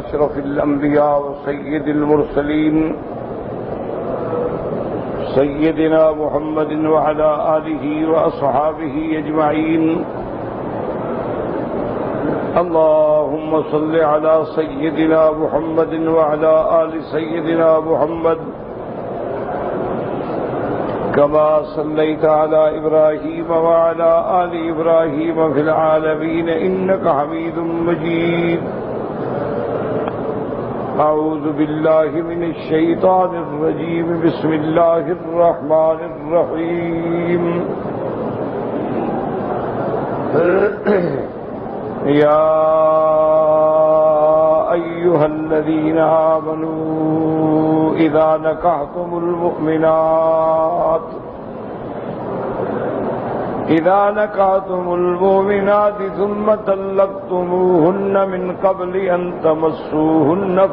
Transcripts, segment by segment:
أشرف الأنبياء وسيد المرسلين سيدنا محمد وعلى آله وأصحابه أجمعين. اللهم صل على سيدنا محمد وعلى آل سيدنا محمد كما صليت على إبراهيم وعلى آل إبراهيم في العالمين إنك حميد مجيد. أعوذ بالله من الشيطان الرجيم. بسم الله الرحمن الرحيم. يا أيها الذين آمنوا إذا نكحتم المؤمنات ثم طلقتموهن من قبل أن تمسوهن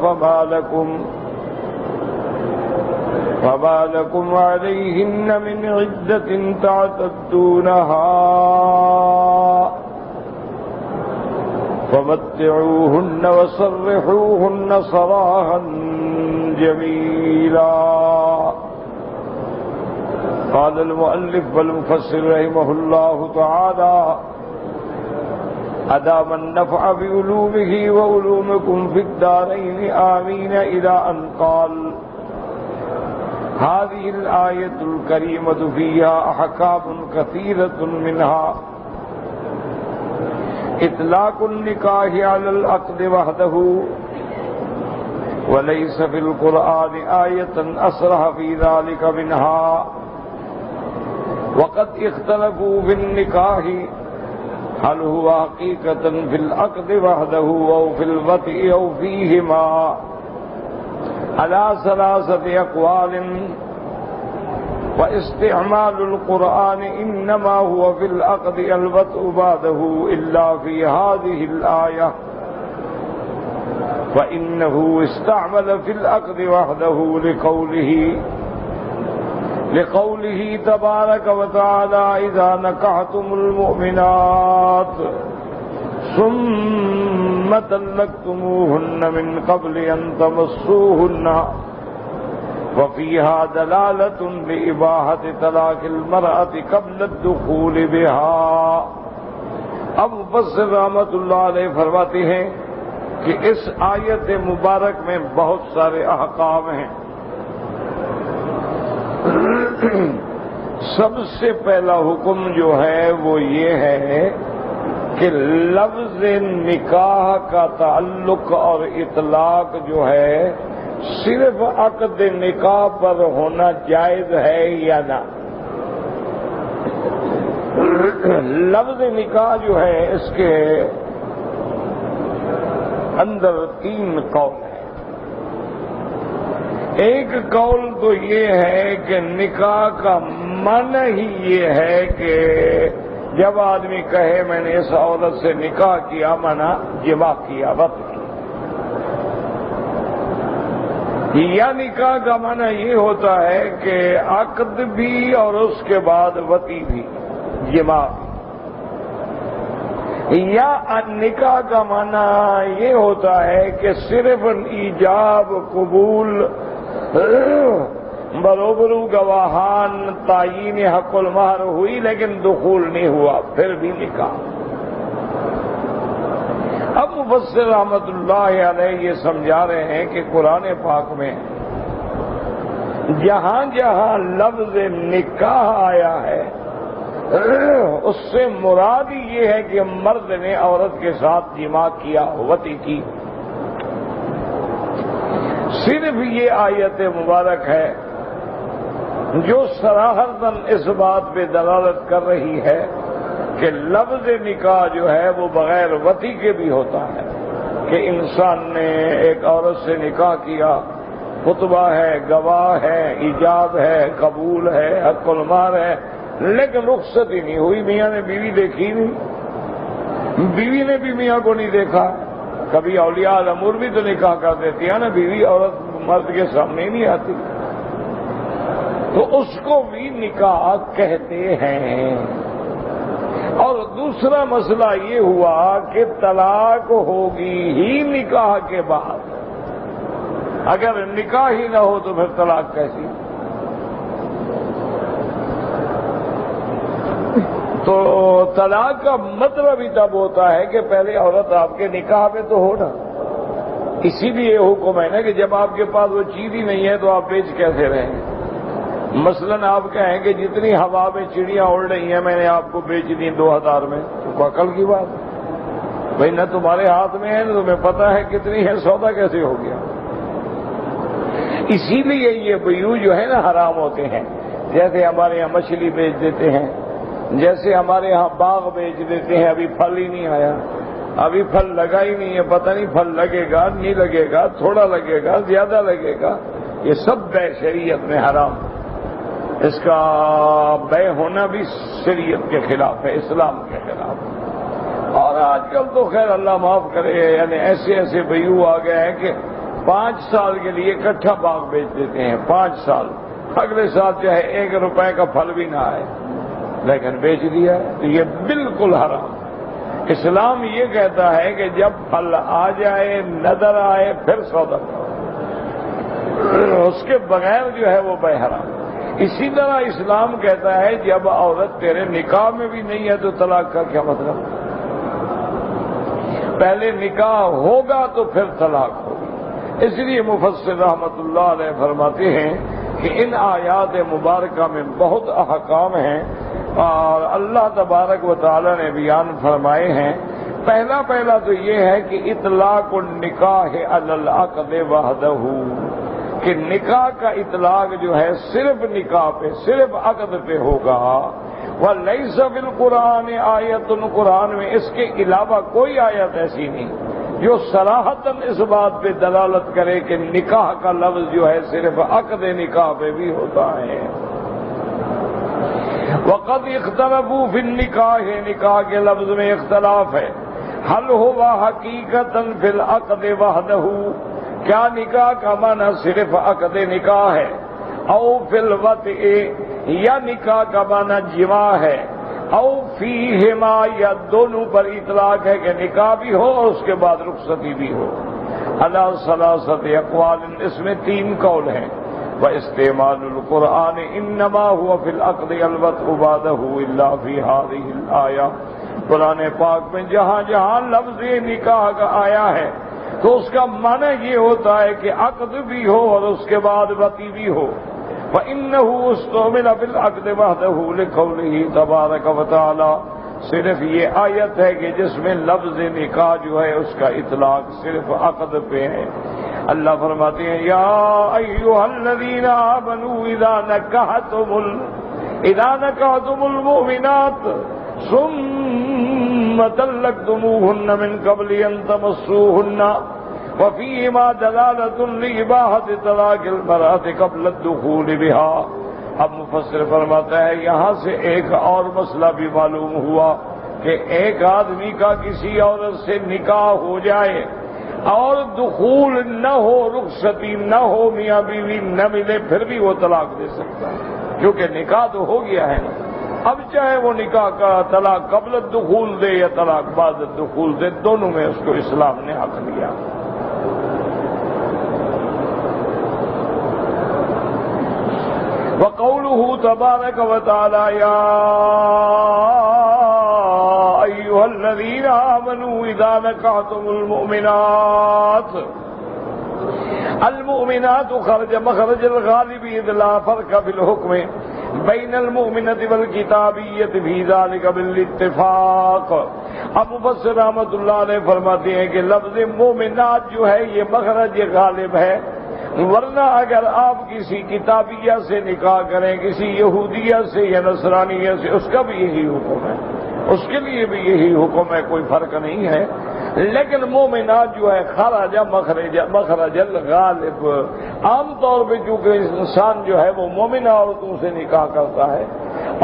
فما لكم عليهن من عدة تعتدونها فمتعوهن وسرحوهن سراحا جميلا. قال المؤلف والمفسر رحمه الله تعالى: أدام النفع بعلومه وعلومكم في الدارين آمين، إلى أن قال: هذه الآية الكريمة فيها أحكام كثيرة، منها إطلاق النكاح على العقد وحده، وليس في القرآن آية أصرح في ذلك منها. وقد اختلفوا في النكاح هل هو حقيقة في العقد وحده أو في الوطء أو فيهما على ثلاثة أقوال، واستعمال القرآن إنما هو في العقد الوطء بعده إلا في هذه الآية، فإنه استعمل في العقد وحده لقوله تبارك وتعالى: إذا نكحتم المؤمنات ثم طلقتموهن من قبل أن تمسوهن، وفيها دلالة لإباحة طلاق المرأة قبل الدخول بها. اب مفسر رحمۃ اللہ علیہ فرماتے ہیں کہ اس آیت مبارک میں بہت سارے احکام ہیں. سب سے پہلا حکم جو ہے وہ یہ ہے کہ لفظ نکاح کا تعلق اور اطلاق جو ہے صرف عقد نکاح پر ہونا جائز ہے یا نہ. لفظ نکاح جو ہے اس کے اندر تین قول ہیں. ایک قول تو یہ ہے کہ نکاح کا معنی ہی یہ ہے کہ جب آدمی کہے میں نے اس عورت سے نکاح کیا، مانا جماع کیا، وطء کیا. یا نکاح کا معنی یہ ہوتا ہے کہ عقد بھی اور اس کے بعد وطء بھی، جماع بھی. یا نکاح کا معنی یہ ہوتا ہے کہ صرف ایجاب قبول، بروبرو گواہان، تعیین حق المہر ہوئی لیکن دخول نہیں ہوا، پھر بھی نکاح. اب مفسر رحمۃ اللہ علیہ یہ سمجھا رہے ہیں کہ قرآن پاک میں جہاں جہاں لفظ نکاح آیا ہے اس سے مراد یہ ہے کہ مرد نے عورت کے ساتھ جماع کیا، وطء کی. صرف یہ آیت مبارک ہے جو صراحتاً اس بات پہ دلالت کر رہی ہے کہ لفظ نکاح جو ہے وہ بغیر وطء کے بھی ہوتا ہے، کہ انسان نے ایک عورت سے نکاح کیا، خطبہ ہے، گواہ ہے، ایجاب ہے، قبول ہے، حق المہر ہے، لیکن رخصت ہی نہیں ہوئی. میاں نے بیوی دیکھی نہیں، بیوی نے بھی میاں کو نہیں دیکھا. کبھی اولیاء الامور بھی تو نکاح کر دیتی ہے نا، بیوی عورت مرد کے سامنے نہیں آتی، تو اس کو بھی نکاح کہتے ہیں. اور دوسرا مسئلہ یہ ہوا کہ طلاق ہوگی ہی نکاح کے بعد، اگر نکاح ہی نہ ہو تو پھر طلاق کیسی؟ تو طلاق کا مطلب ہی تب ہوتا ہے کہ پہلے عورت آپ کے نکاح میں تو ہو نا، اسی لیے حکم ہے نا کہ جب آپ کے پاس وہ چیز ہی نہیں ہے تو آپ بیچ کیسے رہیں گے؟ مثلاً آپ کہیں کہ جتنی ہوا میں چڑیاں اڑ رہی ہیں میں نے آپ کو بیچ دی 2000 میں، تو عقل کی بات ہے بھائی، نہ تمہارے ہاتھ میں ہے نہ تمہیں پتا ہے کتنی ہے، سودا کیسے ہو گیا؟ اسی لیے یہ بیوع جو ہے نا حرام ہوتے ہیں، جیسے ہمارے یہاں مچھلی بیچ دیتے ہیں، جیسے ہمارے ہاں باغ بیچ دیتے ہیں، ابھی پھل ہی نہیں آیا، ابھی پھل لگا ہی نہیں ہے، پتہ نہیں پھل لگے گا نہیں لگے گا، تھوڑا لگے گا زیادہ لگے گا، یہ سب بے شریعت میں حرام، اس کا بے ہونا بھی شریعت کے خلاف ہے، اسلام کے خلاف۔ اور آج کل تو خیر اللہ معاف کرے، یعنی ایسے ایسے بیوع آ گئے ہیں کہ 5 سال کے لیے اکٹھا باغ بیچ دیتے ہیں، 5 سال، اگلے سال چاہے 1 روپے کا پھل بھی نہ آئے لیکن بیچ دیا ہے، تو یہ بالکل حرام۔ اسلام یہ کہتا ہے کہ جب پھل آ جائے نظر آئے پھر سودا کرو، اس کے بغیر جو ہے وہ بے حرام۔ اسی طرح اسلام کہتا ہے جب عورت تیرے نکاح میں بھی نہیں ہے تو طلاق کا کیا مطلب؟ پہلے نکاح ہوگا تو پھر طلاق ہوگی۔ اس لیے مفسر رحمت اللہ علیہ فرماتے ہیں کہ ان آیات مبارکہ میں بہت احکام ہیں اور اللہ تبارک و تعالی نے بیان فرمائے ہیں۔ پہلا تو یہ ہے کہ اطلاق النکاح علی العقد وحدہ، کہ نکاح کا اطلاق جو ہے صرف نکاح پہ، صرف عقد پہ ہوگا۔ وَلَيْسَ فِي الْقُرْآنِ آیَةٌ، قرآن میں اس کے علاوہ کوئی آیت ایسی نہیں جو صراحتاً اس بات پہ دلالت کرے کہ نکاح کا لفظ جو ہے صرف عقد نکاح پہ بھی ہوتا ہے۔ وَقَدْ اخْتَلَفُوا فِي النِّكَاحِ، نکاح کے لفظ میں اختلاف ہے۔ هَلْ هُوَ حَقِيقَةً فِي الْعَقْدِ وَحْدَهُ، کیا نکاح کا معنی صرف عقد نکاح ہے؟ او فی الوطء، یا نکاح کا معنی جماع ہے؟ او فیہما، یا دونوں پر اطلاق ہے کہ نکاح بھی ہو اور اس کے بعد رخصتی بھی ہو؟ علی ثلاثۃ اقوال، اس میں 3 قول ہیں۔ واستعمال القرآن انما هو فی العقد الوطء بعدہ الا فی هذه الآیہ، قرآن پاک میں جہاں جہاں لفظ نکاح کا آیا ہے تو اس کا معنی یہ ہوتا ہے کہ عقد بھی ہو اور اس کے بعد وطی بھی ہو۔ فَإِنَّهُ اسْتُعْمِلَ فِي الْعَقْدِ وَحْدَهُ لِقَوْلِهِ تَبَارَكَ وَتَعَالَى، صرف یہ آیت ہے کہ جس میں لفظ نکاح جو ہے اس کا اطلاق صرف عقد پہ ہے۔ اللہ فرماتے ہیں یا ایھا الذین آمنوا اذا نکحتم المؤمنات ثم طلقتموهن من قبل ان تمسوهن وفيهما دلالة لإباحة طلاق المرأة قبل الدخول بها۔ اب مفسر فرماتا ہے یہاں سے ایک اور مسئلہ بھی معلوم ہوا کہ ایک آدمی کا کسی عورت سے نکاح ہو جائے اور دخول نہ ہو، رخصتی نہ ہو، میاں بیوی نہ ملے، پھر بھی وہ طلاق دے سکتا ہے کیونکہ نکاح تو ہو گیا ہے نا۔ اب چاہے وہ نکاح کا طلاق قبل الدخول دے یا طلاق بعد الدخول دے، دونوں میں اس کو اسلام نے حق دیا۔ وقوله تبارك وتعالى يا أيها الذين آمنوا إذا نكحتم المؤمنات خرج مخرج الغالب إذ لا فرق في الحكم بين المؤمنة والكتابية في ذلك بالاتفاق۔ اب مفسر رحمۃ اللہ علیہ فرماتے ہیں کہ لفظ مومنات جو ہے یہ مخرج غالب ہے، ورنہ اگر آپ کسی کتابیہ سے نکاح کریں، کسی یہودیہ سے یا نصرانیہ سے، اس کا بھی یہی حکم ہے، اس کے لیے بھی یہی حکم ہے، کوئی فرق نہیں ہے۔ لیکن مومنات جو ہے خرج مخرج الغالب، عام طور پہ چونکہ انسان جو ہے وہ مومنہ عورتوں سے نکاح کرتا ہے،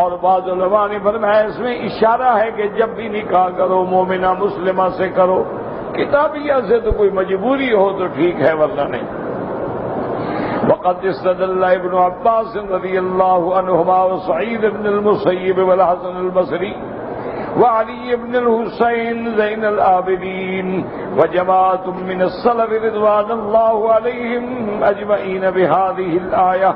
اور بعض علماء نے فرمایا اس میں اشارہ ہے کہ جب بھی نکاح کرو مومنہ مسلمہ سے کرو، کتابیہ سے تو کوئی مجبوری ہو تو ٹھیک ہے ورنہ نہیں۔ وقد استدل ابن عباس رضی اللہ عنہما وسعید بن المسیب والحسن البصری وعلي بن الحسين زين العابدين وجماعة من السلف رضوان الله عليهم أجمعين بهذه الآية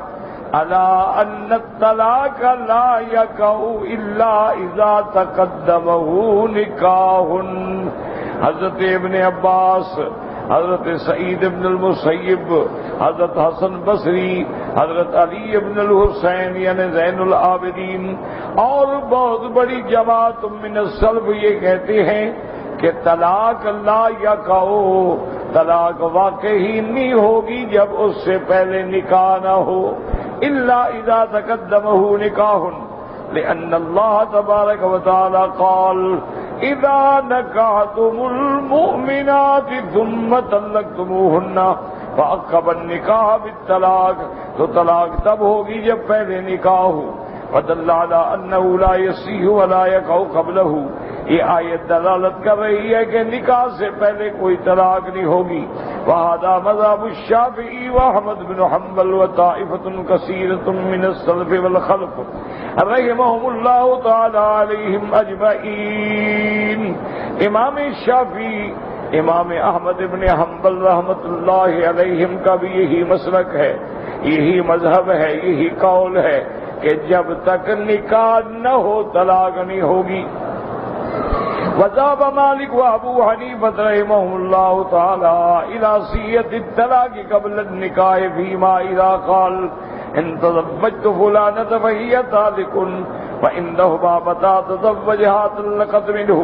ألا أن الطلاق لا يقع إلا إذا تقدمه نکاح. حضرت ابن عباس، حضرت سعید بن المسیب، حضرت حسن بصری، حضرت علی بن الحسین یعنی زین العابدین اور بہت بڑی جماعت من السلف یہ کہتے ہیں کہ طلاق لا یقع، طلاق واقعی نہیں ہوگی جب اس سے پہلے نکاح نہ ہو، الا اذا تقدمه نکاح، لأن اللہ تبارک و تعالی قال اذا نکحتم المؤمنات ثم طلقتموهن فعقب النکاح بالطلاق، تو طلاق تب ہوگی جب پہلے نکاح ہو. فدل على انه لا يصح ولا يقع قبله، یہ آیت دلالت کر رہی ہے کہ نکاح سے پہلے کوئی طلاق نہیں ہوگی. وهذا مذهب الشافعي واحمد بن حنبل وطائفة كثيرة من السلف والخلف رحمهم الله تعالى عليهم اجمعين. امام شافعی، امام احمد بن حنبل رحمت اللہ علیہم کا بھی یہی مسلک ہے، یہی مذہب ہے، یہی قول ہے کہ جب تک نکاح نہ ہو طلاق نہیں ہوگی. وذهب مالک وابو حنیفہ رحمهم اللہ تعالی الى صحة الطلاق قبل النکاح فيما اذا قال ان تزوجت فلانة فهي طالق فإنهما متى تزوجها طلقت منه،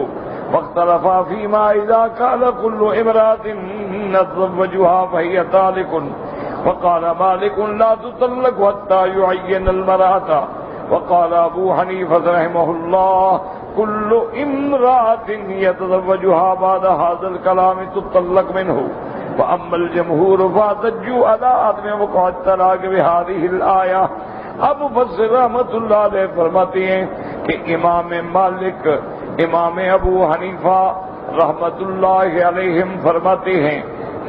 واختلفا فيما اذا قال كل امرأة نتزوجها فهي طالق، وقال مالك لا تطلق حتى يعين المرأة، وقال ابو حنیفہ رحمہ اللہ كل امرأة يتزوجها بعد هذا الكلام تطلق منه. وأما الجمهور فاحتجوا على عدم وقوع الطلاق بهذه الآية. اب مفسر رحمت اللہ علیہ فرماتے ہیں کہ امام مالک، امام ابو حنیفہ رحمت اللہ علیہم فرماتے ہیں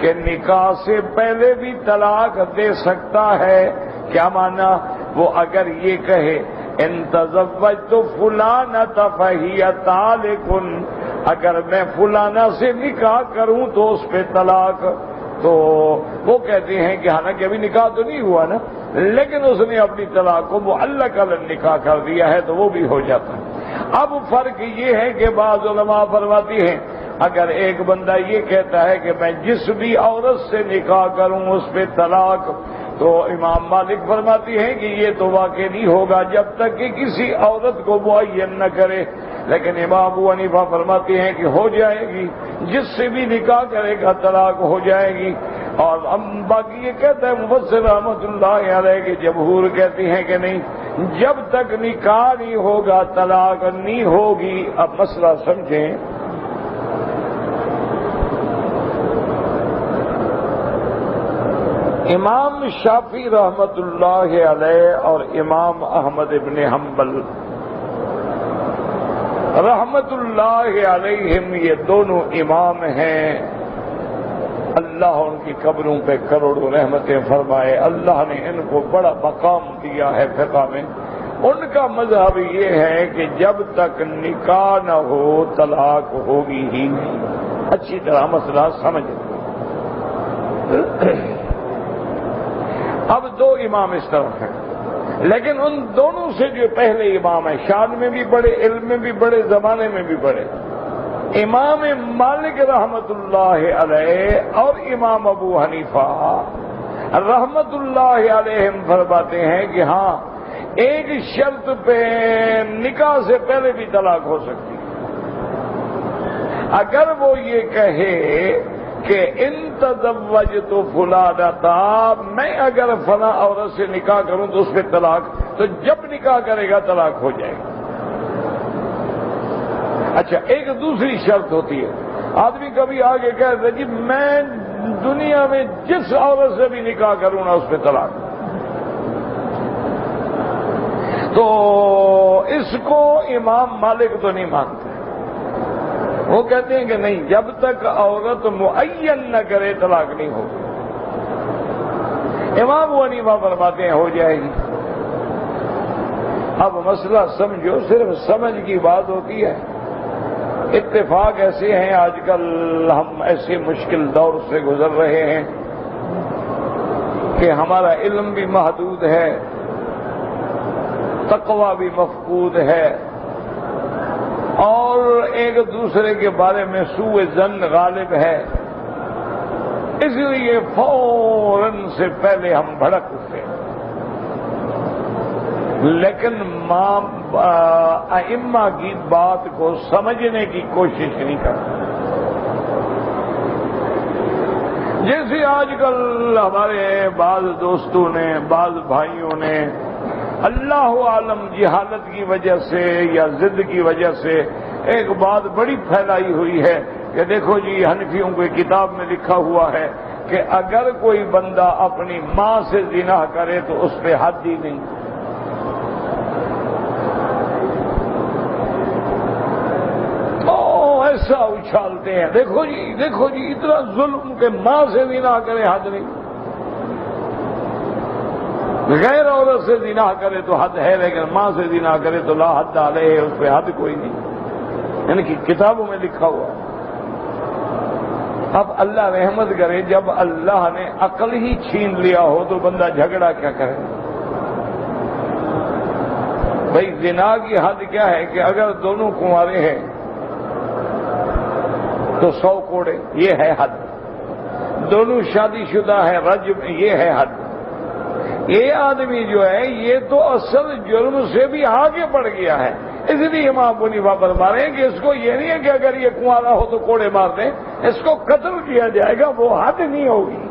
کہ نکاح سے پہلے بھی طلاق دے سکتا ہے. کیا معنی؟ وہ اگر یہ کہے ان تزوجت فلانۃ فہی طالق، اگر میں فلانہ سے نکاح کروں تو اس پہ طلاق، تو وہ کہتے ہیں کہ حالانکہ ابھی نکاح تو نہیں ہوا نا، لیکن اس نے اپنی طلاق کو معلق علی نکاح کر دیا ہے تو وہ بھی ہو جاتا ہے. اب فرق یہ ہے کہ بعض علماء فرماتی ہیں اگر ایک بندہ یہ کہتا ہے کہ میں جس بھی عورت سے نکاح کروں اس پہ طلاق، تو امام مالک فرماتی ہیں کہ یہ تو واقع نہیں ہوگا جب تک کہ کسی عورت کو معین نہ کرے. لیکن امام ابو حنیفہ فرماتے ہیں کہ ہو جائے گی، جس سے بھی نکاح کرے گا طلاق ہو جائے گی. اور باقی یہ کہتا ہے مفسر رحمت اللہ علیہ کہ جمہور کہتے ہیں کہ نہیں، جب تک نکاح نہیں ہوگا طلاق نہیں ہوگی. اب مسئلہ سمجھیں. امام شافعی رحمت اللہ علیہ اور امام احمد ابن حنبل رحمت اللہ علیہم یہ دونوں امام ہیں. اللہ ان کی قبروں پہ کروڑوں رحمتیں فرمائے. اللہ نے ان کو بڑا مقام دیا ہے فقہ میں. ان کا مذہب یہ ہے کہ جب تک نکاح نہ ہو طلاق ہوگی ہی نہیں. اچھی طرح مسئلہ سمجھ. اب دو امام اس طرف ہیں، لیکن ان دونوں سے جو پہلے امام ہیں شان میں بھی بڑے، علم میں بھی بڑے، زمانے میں بھی بڑے، امام مالک رحمت اللہ علیہ اور امام ابو حنیفہ رحمت اللہ علیہم فرماتے ہیں کہ ہاں ایک شرط پہ نکاح سے پہلے بھی طلاق ہو سکتی ہے. اگر وہ یہ کہے کہ ان تزوجت فلانۃ، میں اگر فلاں عورت سے نکاح کروں تو اس پہ طلاق، تو جب نکاح کرے گا طلاق ہو جائے گا. اچھا ایک دوسری شرط ہوتی ہے، آدمی کبھی آگے کہتا ہے جی میں دنیا میں جس عورت سے بھی نکاح کروں نا اس پہ طلاق، تو اس کو امام مالک تو نہیں مانتے. وہ کہتے ہیں کہ نہیں، جب تک عورت معین نہ کرے طلاق نہیں ہوگی. امام ابو حنیفہ فرماتے ہیں ہو جائے گی. اب مسئلہ سمجھو، صرف سمجھ کی بات ہوتی ہے. اتفاق ایسے ہیں، آج کل ہم ایسے مشکل دور سے گزر رہے ہیں کہ ہمارا علم بھی محدود ہے، تقوی بھی مفقود ہے، اور ایک دوسرے کے بارے میں سوء ظن غالب ہے، اس لیے فوراً سے پہلے ہم بھڑک اٹھتے ہیں، لیکن ائمہ کی بات کو سمجھنے کی کوشش نہیں کرتے۔ جیسے آج کل ہمارے بعض دوستوں نے، بعض بھائیوں نے اللہ عالم جہالت کی وجہ سے یا ضد کی وجہ سے ایک بات بڑی پھیلائی ہوئی ہے کہ دیکھو جی حنفیوں کی کتاب میں لکھا ہوا ہے کہ اگر کوئی بندہ اپنی ماں سے زنا کرے تو اس پہ حد ہی نہیں۔ ایسا اچھالتے ہیں، دیکھو جی اتنا ظلم کہ ماں سے زنا کرے حد نہیں، غیر عورت سے زنا کرے تو حد ہے، لیکن ماں سے زنا کرے تو لا حد علیہ، اس پہ حد کوئی نہیں، یعنی کہ کتابوں میں لکھا ہوا۔ اب اللہ رحمت کرے، جب اللہ نے عقل ہی چھین لیا ہو تو بندہ جھگڑا کیا کرے؟ بھائی زنا کی حد کیا ہے کہ اگر دونوں کنوارے ہیں تو 100 کوڑے، یہ ہے حد۔ دونوں شادی شدہ ہے، رجم، یہ ہے حد۔ یہ آدمی جو ہے یہ تو اصل جرم سے بھی آگے بڑھ گیا ہے، اس لیے امام ابو حنیفہ فرما رہے ہیں کہ اس کو یہ نہیں ہے کہ اگر یہ کنوارا ہو تو کوڑے مار دیں، اس کو قتل کیا جائے گا، وہ حد نہیں ہوگی۔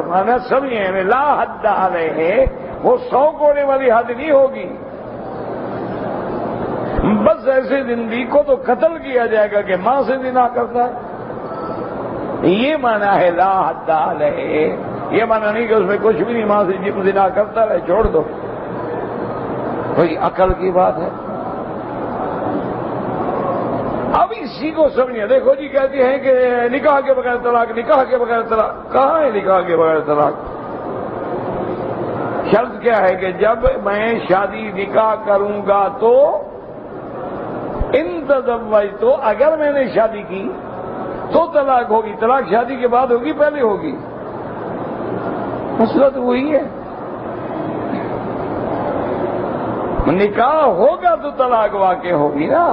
مانا سمجھیں، لا حد علیہ، وہ 100 کوڑے والی حد نہیں ہوگی، بس ایسے زندگی کو تو قتل کیا جائے گا کہ ماں سے زنا کرتا ہے، یہ مانا ہے لا حد علیہ۔ یہ مانا نہیں کہ اس میں کچھ بھی نہیں، ماں سے جب زنا کرتا رہے چھوڑ دو، کوئی عقل کی بات ہے۔ اب اسی کو سمجھیں، دیکھو جی کہتے ہیں کہ نکاح کے بغیر طلاق، نکاح کے بغیر طلاق، کہاں ہے نکاح کے بغیر طلاق؟ شرط کیا ہے کہ جب میں شادی نکاح کروں گا تو ان تزوج، تو اگر میں نے شادی کی تو طلاق ہوگی۔ طلاق شادی کے بعد ہوگی پہلے ہوگی؟ مسئلہ تو وہی ہے، نکاح ہوگا تو طلاق واقع ہوگی نا،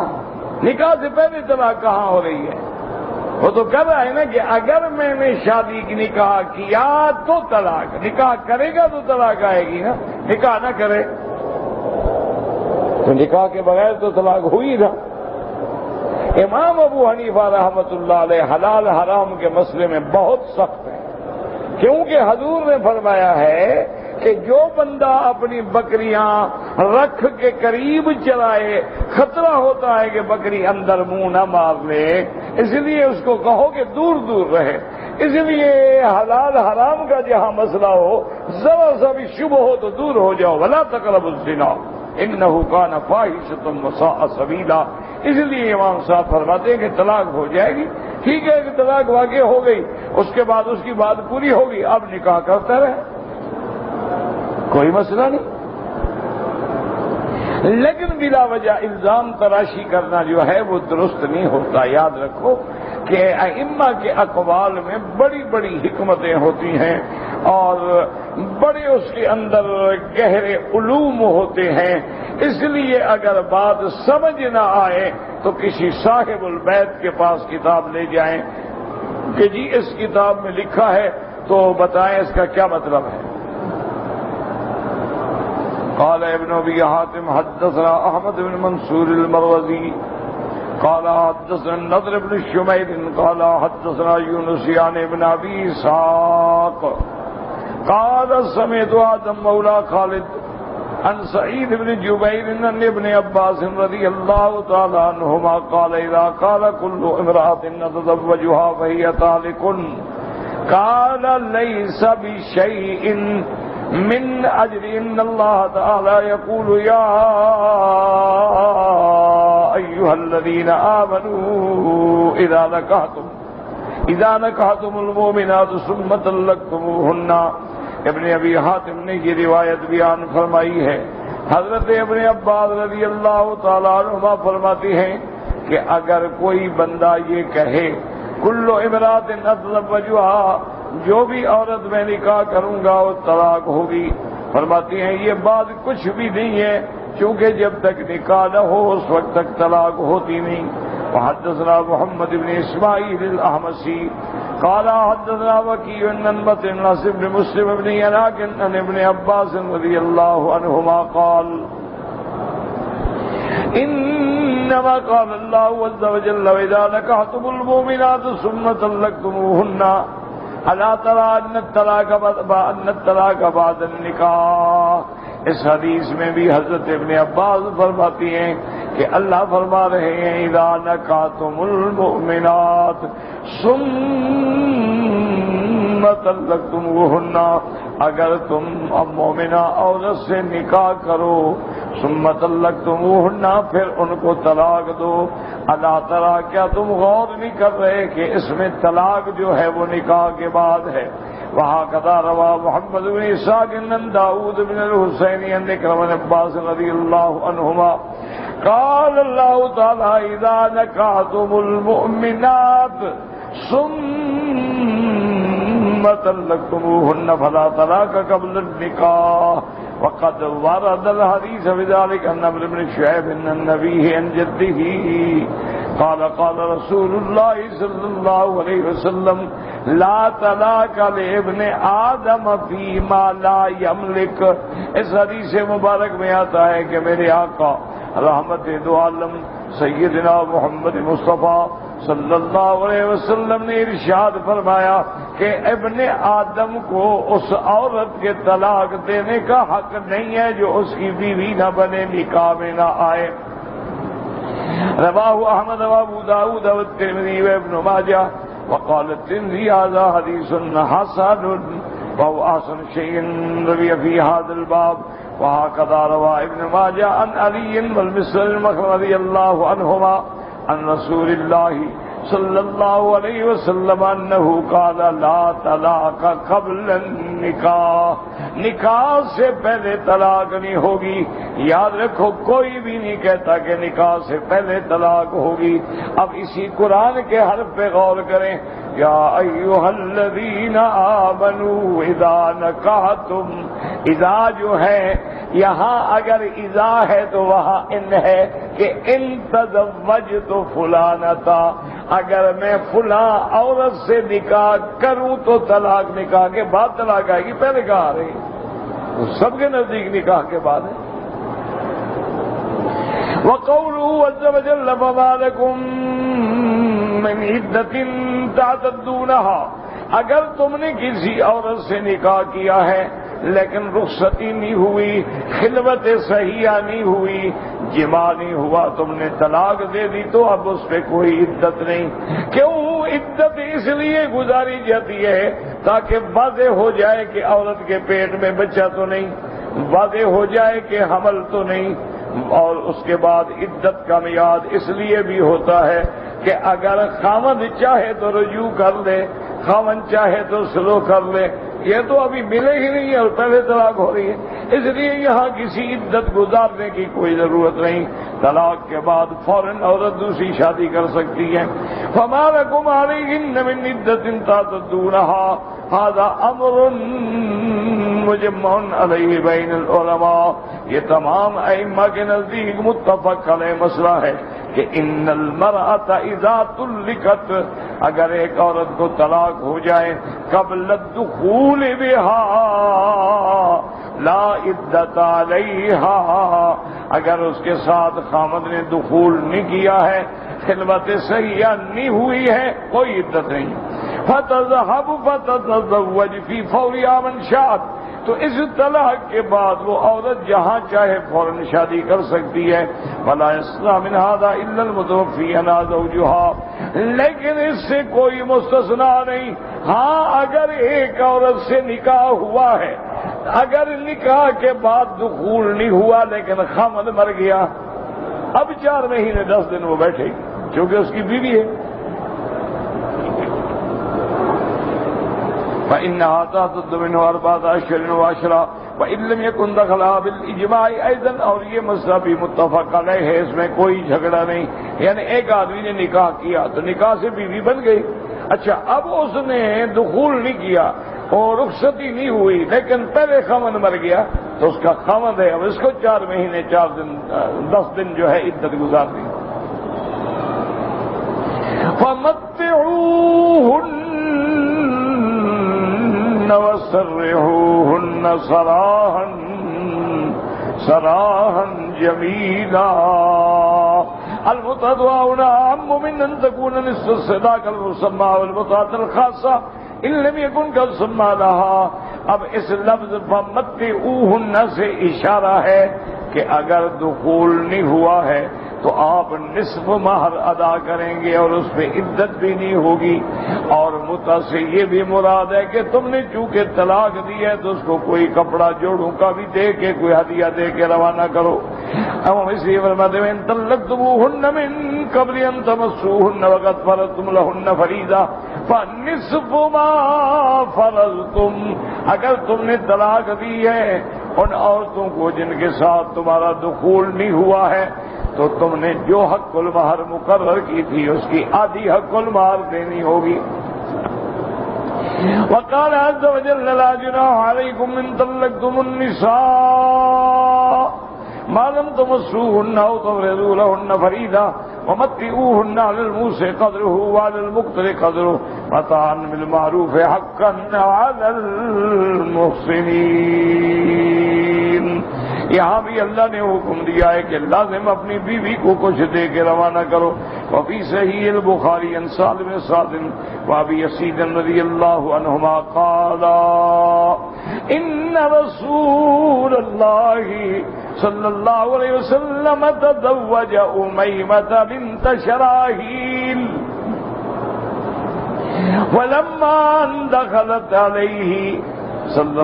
نکاح سے پہلے طلاق کہاں ہو رہی ہے؟ وہ تو کہہ رہا ہے نا کہ اگر میں نے شادی کی نکاح کیا تو طلاق، نکاح کرے گا تو طلاق آئے گی نا، نکاح نہ کرے تو نکاح کے بغیر تو طلاق ہوئی نا۔ امام ابو حنیفہ رحمۃ اللہ علیہ حلال حرام کے مسئلے میں بہت سخت ہے، کیونکہ حضور نے فرمایا ہے کہ جو بندہ اپنی بکریاں رکھ کے قریب چرائے، خطرہ ہوتا ہے کہ بکری اندر منہ نہ مار لے، اس لیے اس کو کہو کہ دور دور رہے۔ اس لیے حلال حرام کا جہاں مسئلہ ہو، ذرا سا بھی شبہ ہو تو دور ہو جاؤ، ولا تقربوا الزنا انہ کان فاحشۃ وساء سبیلا۔ اس لیے امام صاحب فرماتے ہیں کہ طلاق ہو جائے گی، ٹھیک ہے کہ طلاق واقع ہو گئی، اس کے بعد اس کی بات پوری ہوگی، اب نکاح کرتا رہے، کوئی مسئلہ نہیں۔ لیکن بلا وجہ الزام تراشی کرنا جو ہے وہ درست نہیں ہوتا۔ یاد رکھو کہ ائمہ کے اقوال میں بڑی بڑی حکمتیں ہوتی ہیں اور بڑے اس کے اندر گہرے علوم ہوتے ہیں، اس لیے اگر بات سمجھ نہ آئے تو کسی صاحب البیت کے پاس کتاب لے جائیں کہ جی اس کتاب میں لکھا ہے تو بتائیں اس کا کیا مطلب ہے۔ قال ابن ابي حاتم حدثنا احمد بن منصور المروزي قال حدثنا النضر بن شمير قال حدثنا يونس عن ابن ابي اسحاق قال سمعت آدم مولى خالد عن سعيد بن جبير عن ابن عباس رضي الله تعالى عنهما قال اذا قال كل امرأة نتزوجها فهي طالق قال ليس بشيء من اجر ان اللہ تعالی یقول یا ایها الذین آمنوا اذا نکحتم المؤمنات ثم طلقتموهن۔ ابن ابی حاتم نے یہ روایت بیان فرمائی ہے، حضرت ابن عباس رضی اللہ تعالیٰ عنہما فرماتے ہیں کہ اگر کوئی بندہ یہ کہے کل امرات اتزوجها، جو بھی عورت میں نکاح کروں گا وہ طلاق ہوگی، فرماتی ہیں یہ بات کچھ بھی نہیں ہے، چونکہ جب تک نکاح نہ ہو اس وقت تک طلاق ہوتی نہیں۔ وحدثنا محمد بن اسماعیل الاحمسی قال حدثنا وكيع عن بن ناصر بن مسلم بن يناك عن ابن عباس رضي الله عنهما قال انما قال الله عز وجل واذا نكحتم المؤمنات ثم طلقتموهن الا ترى ان الطلاق بعد النکاح۔ اس حدیث میں بھی حضرت ابن عباس فرماتی ہیں کہ اللہ فرما رہے ہیں اذا نکحتم المؤمنات ثم طلقتموهن، اگر تم اب مومنہ عورت سے نکاح کرو، ثم طلقتموهن پھر ان کو طلاق دو، الا ترى کیا تم غور نہیں کر رہے کہ اس میں طلاق جو ہے وہ نکاح کے بعد ہے۔ وهكذا روى محمد بن اسحاق عن داود بن الحسين عن عكرمة بن عباس رضي الله عنهما قال الله تعالى اذا نكحتم المؤمنات ثم طلقتموهن فلا طلاق قبل النكاح، وقد ورد الحديث بذلك عن عمرو بن شعيب عن النبي عن جده قال قال رسول الله صلى الله عليه وسلم لا طلاق لابن آدم فيما لا يملك۔ اس حدیث مبارک میں آتا ہے کہ میرے آقا رحمت دو عالم سیدنا محمد مصطفیٰ صلی اللہ علیہ وسلم نے ارشاد فرمایا کہ ابن آدم کو اس عورت کے طلاق دینے کا حق نہیں ہے جو اس کی بیوی نہ بنے، نکاح میں نہ آئے۔ رواه احمد وابو داود والترمذي وابن ماجه وقال الترمذي هذا حديث حسن وهو احسن شيء روي في هذا الباب۔ وهكذا روى ابن ماجه عن علي والمسور المخرمي رضي الله عنهما عن رسول الله صلی اللہ علیہ وسلم انه قال لا طلاق قبل النکاح، نکاح سے پہلے طلاق نہیں ہوگی۔ یاد رکھو کوئی بھی نہیں کہتا کہ نکاح سے پہلے طلاق ہوگی۔ اب اسی قرآن کے حرف پہ غور کریں، یا ایھا الذین آمنوا اذا نکحتم، اذا جو ہے یہاں اگر اذا ہے تو وہاں ان ہے کہ ان تزوجت فلانتا، اگر میں فلاں عورت سے نکاح کروں تو طلاق نکاح کے بعد طلاق آئے گی، پہلے کہاں آ رہی ہے؟ سب کے نزدیک نکاح کے بعد ہے۔ وقوله عز وجل فما لكم من عدة تعتدونها، اگر تم نے کسی عورت سے نکاح کیا ہے لیکن رخصتی نہیں ہوئی، خلوت صحیحہ نہیں ہوئی، جماع نہیں ہوا، تم نے طلاق دے دی تو اب اس پہ کوئی عدت نہیں۔ کیوں عدت اس لیے گزاری جاتی ہے تاکہ واضح ہو جائے کہ عورت کے پیٹ میں بچہ تو نہیں، واضح ہو جائے کہ حمل تو نہیں، اور اس کے بعد عدت کا میعاد اس لیے بھی ہوتا ہے کہ اگر خاوند چاہے تو رجوع کر لے، خاوند چاہے تو سلو کر لے، یہ تو ابھی ملے ہی نہیں اور پہلے طلاق ہو رہی ہے، اس لیے یہاں کسی عدت گزارنے کی کوئی ضرورت نہیں، طلاق کے بعد فوراً عورت دوسری شادی کر سکتی ہے۔ فما لكم عليهن من عدة تعتدونها هذا امر مجمع علیہ بین العلماء، یہ تمام ائمہ کے نزدیک متفق علیہ مسئلہ ہے کہ ان المرأة اذا طلقت، اگر ایک عورت کو طلاق ہو جائے قبل الدخول بها لا عدت علیہا، اگر اس کے ساتھ خامد نے دخول نہیں کیا ہے، خلوت صحیحہ نہیں ہوئی ہے، کوئی عدت نہیں۔ فتذهب فتتزوج في فورها من شاءت، تو اس طلاق کے بعد وہ عورت جہاں چاہے فوراً شادی کر سکتی ہے۔ ولا يسلم من هذا الا المتوفي عنها زوجها، لیکن اس سے کوئی مستثنا نہیں۔ ہاں اگر ایک عورت سے نکاح ہوا ہے، اگر نکاح کے بعد دخول نہیں ہوا لیکن خامد مر گیا، اب 4 مہینے 10 دن وہ بیٹھے گی کیونکہ اس کی بیوی ہے۔ فإنها تعتد منه 4 أشهر و10 وإن لم يكن دخلها بالإجماع أيضا، اور یہ مسئلہ بھی متفق علیہ ہے، اس میں کوئی جھگڑا نہیں، یعنی ایک آدمی نے نکاح کیا تو نکاح سے بیوی بن گئی، اچھا اب اس نے دخول نہیں کیا اور رخصتی نہیں ہوئی لیکن پہلے خاوند مر گیا تو اس کا خاوند ہے، اب اس کو 4 مہینے 10 دن جو ہے عدت گزارنی۔ فَمَتِّعُوهُنَّ وَسَرِّحُوهُنَّ سَرَاحًا جَمِيلًا۔ المتعة هنا أعم من أن تكون نصف الصداق المسمى والمتعة الخاصة إن لم يكن قد سمى لها۔ اب اس لفظ فَمَتِّعُوهُنَّ سے اشارہ ہے کہ اگر دخول نہیں ہوا ہے تو آپ نصف مہر ادا کریں گے اور اس پہ عدت بھی نہیں ہوگی، اور متع سے یہ بھی مراد ہے کہ تم نے چونکہ طلاق دی ہے تو اس کو کوئی کپڑا جوڑوں کا بھی دے کے کوئی ہدیہ دے کے روانہ کرو۔ اب اس لیے فرماتے ہیں طلقتموهن من قبل ان تمسوهن وقد فرضتم لهن فریضہ فنصف ما فرضتم۔ اگر تم نے طلاق دی ہے ان عورتوں کو جن کے ساتھ تمہارا دخول نہیں ہوا ہے تو تم نے جو حق المہر مقرر کی تھی اس کی آدھی حق المہر دینی ہوگی۔ وقال عز وجل لا جناح عليكم ان طلقتم النساء ما لم تمسوهن او تفرضوا لهن فريضة ومتعوهن على الموسع قدره وعلى المقتر قدره متاعا بالمعروف حقا على المحسنين۔ یہاں بھی اللہ نے حکم دیا ہے کہ لازم اپنی بیوی کو کچھ دے کے روانہ کرو۔ وفی صحیح البخاری عن سالم بن سعد وابی یزید رضی اللہ عنہما قال ان رسول اللہ صلی اللہ علیہ وسلم تزوج امیمۃ بنت شراحیل ولما دخلت علیہ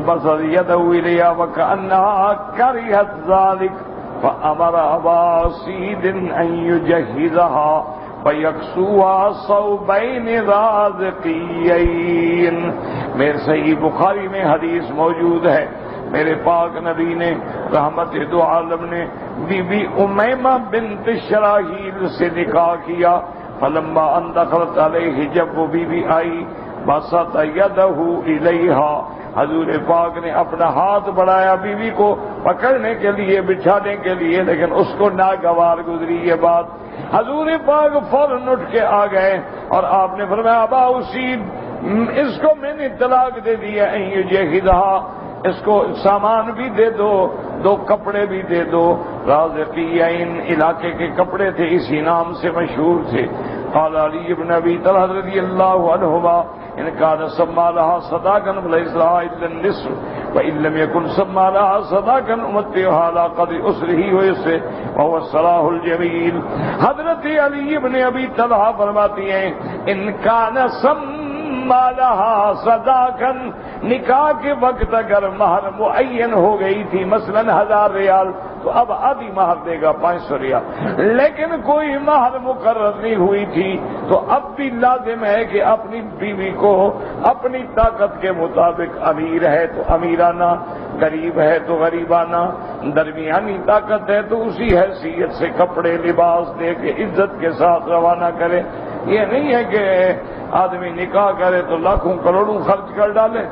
بصر يده إليها وكأنها كرهت ذلك فأمر أبا سيد أن يجهزها فيكسوها صوبين رازقيين۔ میرے صحیح بخاری میں حدیث موجود ہے، میرے پاک نبی نے رحمت دو عالم نے بی بی امیمہ بنت شراحیل سے نکاح کیا۔ فلما ان دخلت علیہ، جب وہ بی بی آئی، بسط یدہ الیہا، حضور پاک نے اپنا ہاتھ بڑھایا بیوی کو پکڑنے کے لیے، بٹھانے کے لیے، لیکن اس کو ناگوار گزری یہ بات۔ حضور پاک فوراً اٹھ کے آ گئے اور آپ نے فرمایا ابا اسید، اس کو میں نے طلاق دے دیا، یجہزھا، اس کو سامان بھی دے دو، 2 کپڑے بھی دے دو۔ رازقین علاقے کے کپڑے تھے، اسی نام سے مشہور تھے۔ قال علی بن ابی طلحہ رضی اللہ عنہما ان كان سمى لها صداقا فليس لها الا النصف وان لم يكن سمى لها صداقا امتعها على قدر اسره ويسره وهو الصلاح الجميل۔ حضرت علی بن ابی طلحہ فرماتی ہیں ان كان سمى لها صداقا، نکاح کے وقت اگر مہر معین ہو گئی تھی مثلا 1000 ریال تو اب آدھی مہر دے گا 500 ریال، لیکن کوئی مہر مقرر نہیں ہوئی تھی تو اب بھی لازم ہے کہ اپنی بیوی کو اپنی طاقت کے مطابق، امیر ہے تو امیرانہ، غریب ہے تو غریبانہ، درمیانی طاقت ہے تو اسی حیثیت سے کپڑے لباس دے کے عزت کے ساتھ روانہ کرے۔ یہ نہیں ہے کہ آدمی نکاح کرے تو لاکھوں کروڑوں خرچ کر ڈالے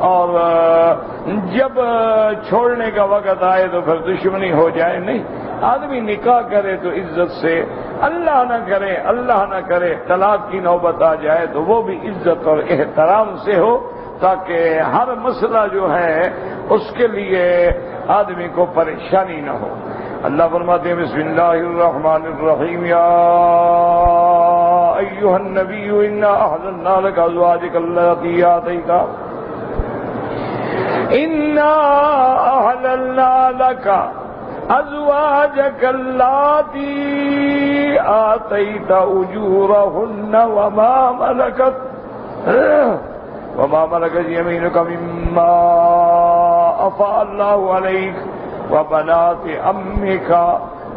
اور جب چھوڑنے کا وقت آئے تو پھر دشمنی ہو جائے۔ نہیں، آدمی نکاح کرے تو عزت سے، اللہ نہ کرے طلاق کی نوبت آ جائے تو وہ بھی عزت اور احترام سے ہو، تاکہ ہر مسئلہ جو ہے اس کے لیے آدمی کو پریشانی نہ ہو۔ اللہ فرماتے ہیں بسم اللہ الرحمن الرحیم یا ایھا النبی انا احللنا لک ازواجک اللاتی آتیت إنا أحللنا لك أزواجك اللاتي آتيت أجورهن وما ملكت يمينك مما أفاء الله عليك وبنات عمك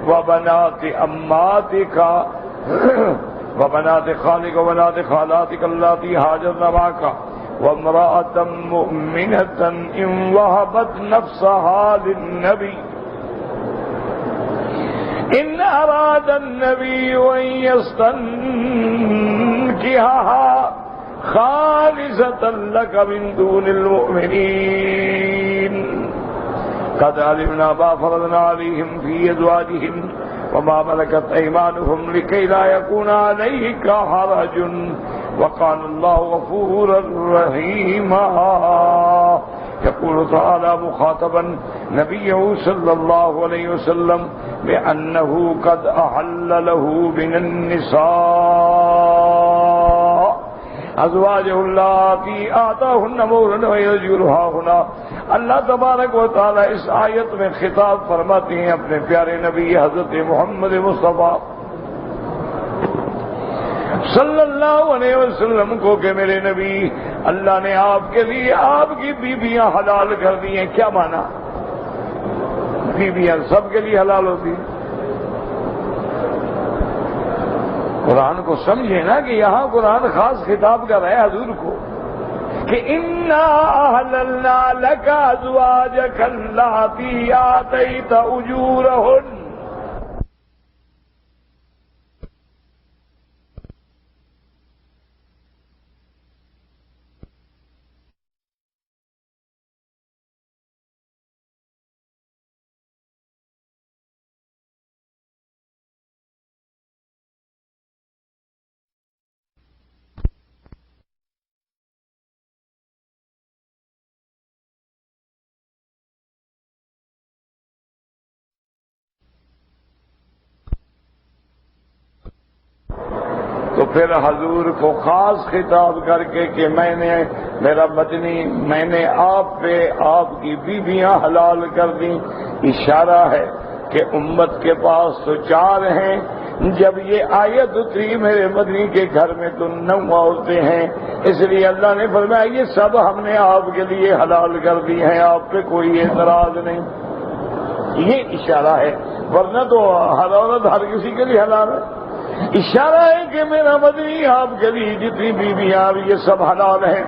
وبنات عماتك وبنات خالك وبنات خالاتك اللاتي هاجرن معك وامرأة مؤمنة إن وهبت نفسها للنبي إن أراد النبي أن يستنكحها خالصة لك من دون المؤمنين قد علمنا ما فرضنا عليهم في أزواجهم وما ملكت أيمانهم لكي لا يكون عليك حرج وكان الله غفورا رحيما. يقول تعالى مخاطبا نبيه صلى الله عليه وسلم بأنه قد أحل له من النساء أزواجه اللاتي آتاهن مولا ويزجرها هنا. اللہ تبارک و تعالی اس آیت میں خطاب فرماتے ہیں اپنے پیارے نبی حضرت محمد مصطفیٰ صلی اللہ علیہ وسلم کو کہ میرے نبی اللہ نے آپ کے لیے آپ کی بیویاں حلال کر دی ہیں. کیا مانا؟ بیویاں سب کے لیے حلال ہوتی ہیں. قرآن کو سمجھے نا کہ یہاں قرآن خاص خطاب کر رہا ہے حضور کو کہ انا احللنا لک ازواجک اللاتی آتیت اجورہن. تو پھر حضور کو خاص خطاب کر کے کہ میں نے میرا مدنی میں نے آپ پہ آپ کی بیویاں حلال کر دیں. اشارہ ہے کہ امت کے پاس تو 4 ہیں. جب یہ آیت اتری میرے مدنی کے گھر میں تو 9 عورتیں ہیں. اس لیے اللہ نے فرمایا یہ سب ہم نے آپ کے لیے حلال کر دی ہیں, آپ پہ کوئی اعتراض نہیں. یہ اشارہ ہے, ورنہ تو ہر عورت ہر کسی کے لیے حلال ہے. اشارہ ہے کہ میرا مدنی آپ کے لیے جتنی بیویاں یہ سب حلال ہیں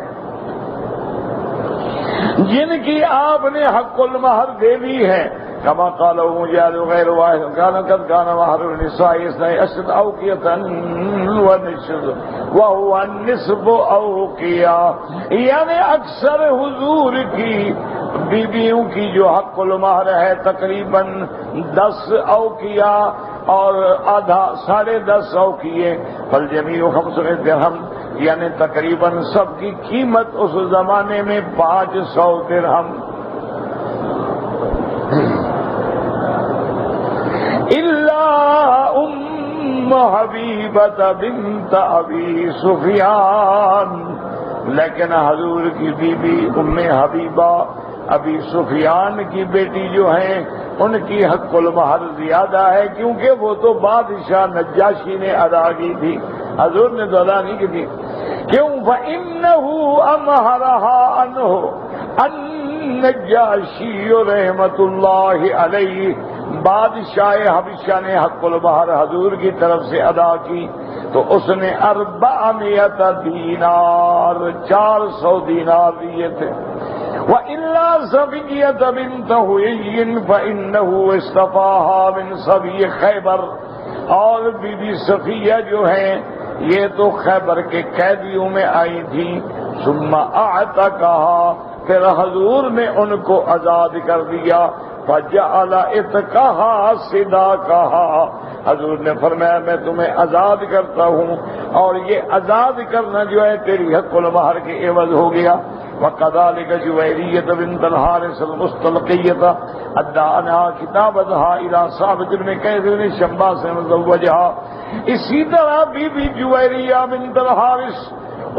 جن کی آپ نے حق المہر دے دی ہے. كما قالوا مجاهد غير واحد قد كان مهر النساء 12 أوقية ونصف وهو النصف أوقية. یعنی اکثر حضور کی بیویوں کی جو حق المہر ہے تقریباً 10 اوقیہ اور آدھا 10.5 اوقیے. فالجمیع 500 درہم, یعنی تقریباً سب کی قیمت اس زمانے میں 500 درہم. الا ام حبیبۃ بنت ابی سفیان, لیکن حضور کی بیوی ام حبیبہ ابی سفیان کی بیٹی جو ہیں ان کی حق المہر زیادہ ہے, کیونکہ وہ تو بادشاہ نجاشی نے ادا کی تھی, حضور نے تو ادا نہیں کی تھی. کیوں؟ فإنه أمهرها عنه النجاشی رحمت اللہ علیہ. بادشاہ حبشہ نے حق المہر حضور کی طرف سے ادا کی تو اس نے 400 دینار 400 دینار دیے تھے. وَإِلَّا صَفِيَّةَ بِنْتَ حُيِيٍّ فَإِنَّهُ اصْطَفَاهَا مِنْ صَبِيِّ خیبر. اور بی بی صفیہ جو ہیں یہ تو خیبر کے قیدیوں میں آئی تھی. ثُمَّ أَعْتَقَهَا, پھر حضور نے ان کو آزاد کر دیا. فَجَعَلَ إِتْقَهَا صِدَاقَهَا, حضور نے فرمایا میں تمہیں آزاد کرتا ہوں اور یہ آزاد کرنا جو ہے تیری حق المہر کے عوض ہو گیا. وَكَذَلِكَ جُوَيْرِيَّةَ بِنْتَ الْحَارِثِ الْمُسْتَلْقِيَّةَ أَدَّىٰ عَنْهَا كِتَابَتَهَا إِلَىٰ ثَابِتِ بْنِ قَيْسٍ بْنِ شَمَّاسٍ وَزَوَّجَهَا. اسی طرح بی بی جویریہ بنت الحارث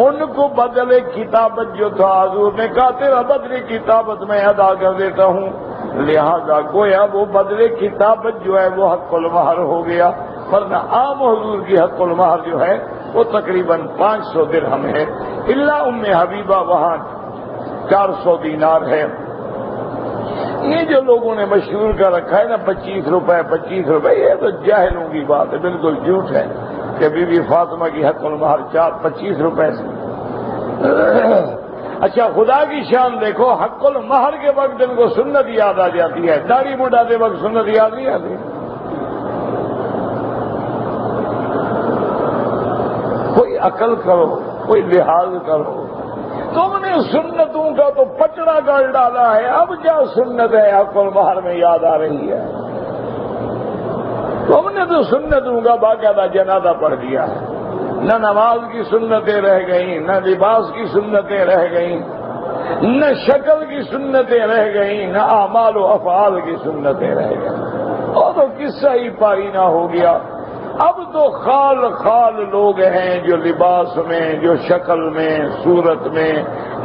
ان کو بدلے کتابت جو تھا حضور نے کہا تیرا بدلے کتابت میں ادا کر دیتا ہوں, لہذا گویا وہ بدلے کتابت جو ہے وہ حق المہر ہو گیا. ورنہ عام حضور کی حق المہر جو ہے وہ تقریباً 500 درہم ہے. الا ام حبیبہ وہاں 400 دینار ہے. یہ جو لوگوں نے مشہور کر رکھا ہے نا 25 روپے, یہ تو جاہلوں کی بات ہے, بالکل جھوٹ ہے کہ بی بی فاطمہ کی حق المہر 25 روپے سے. اچھا خدا کی شان دیکھو، حق المہر کے وقت ان کو سنت یاد آ جاتی ہے، داڑھی مڈاتے وقت سنت یاد نہیں آتی۔ کوئی عقل کرو، کوئی لحاظ کرو۔ تم نے سنتوں کا تو پچڑا گڑ ڈالا ہے، اب کیا سنت ہے حق المہر میں یاد آ رہی ہے؟ تم نے تو سنتوں کا باقاعدہ جنازہ پڑھ دیا ہے، نہ نماز کی سنتیں رہ گئیں، نہ لباس کی سنتیں رہ گئیں، نہ شکل کی سنتیں رہ گئیں، نہ اعمال و افعال کی سنتیں رہ گئیں، اور تو قصہ ہی پاری نہ ہو گیا۔ اب تو خال خال لوگ ہیں جو لباس میں، جو شکل میں، صورت میں،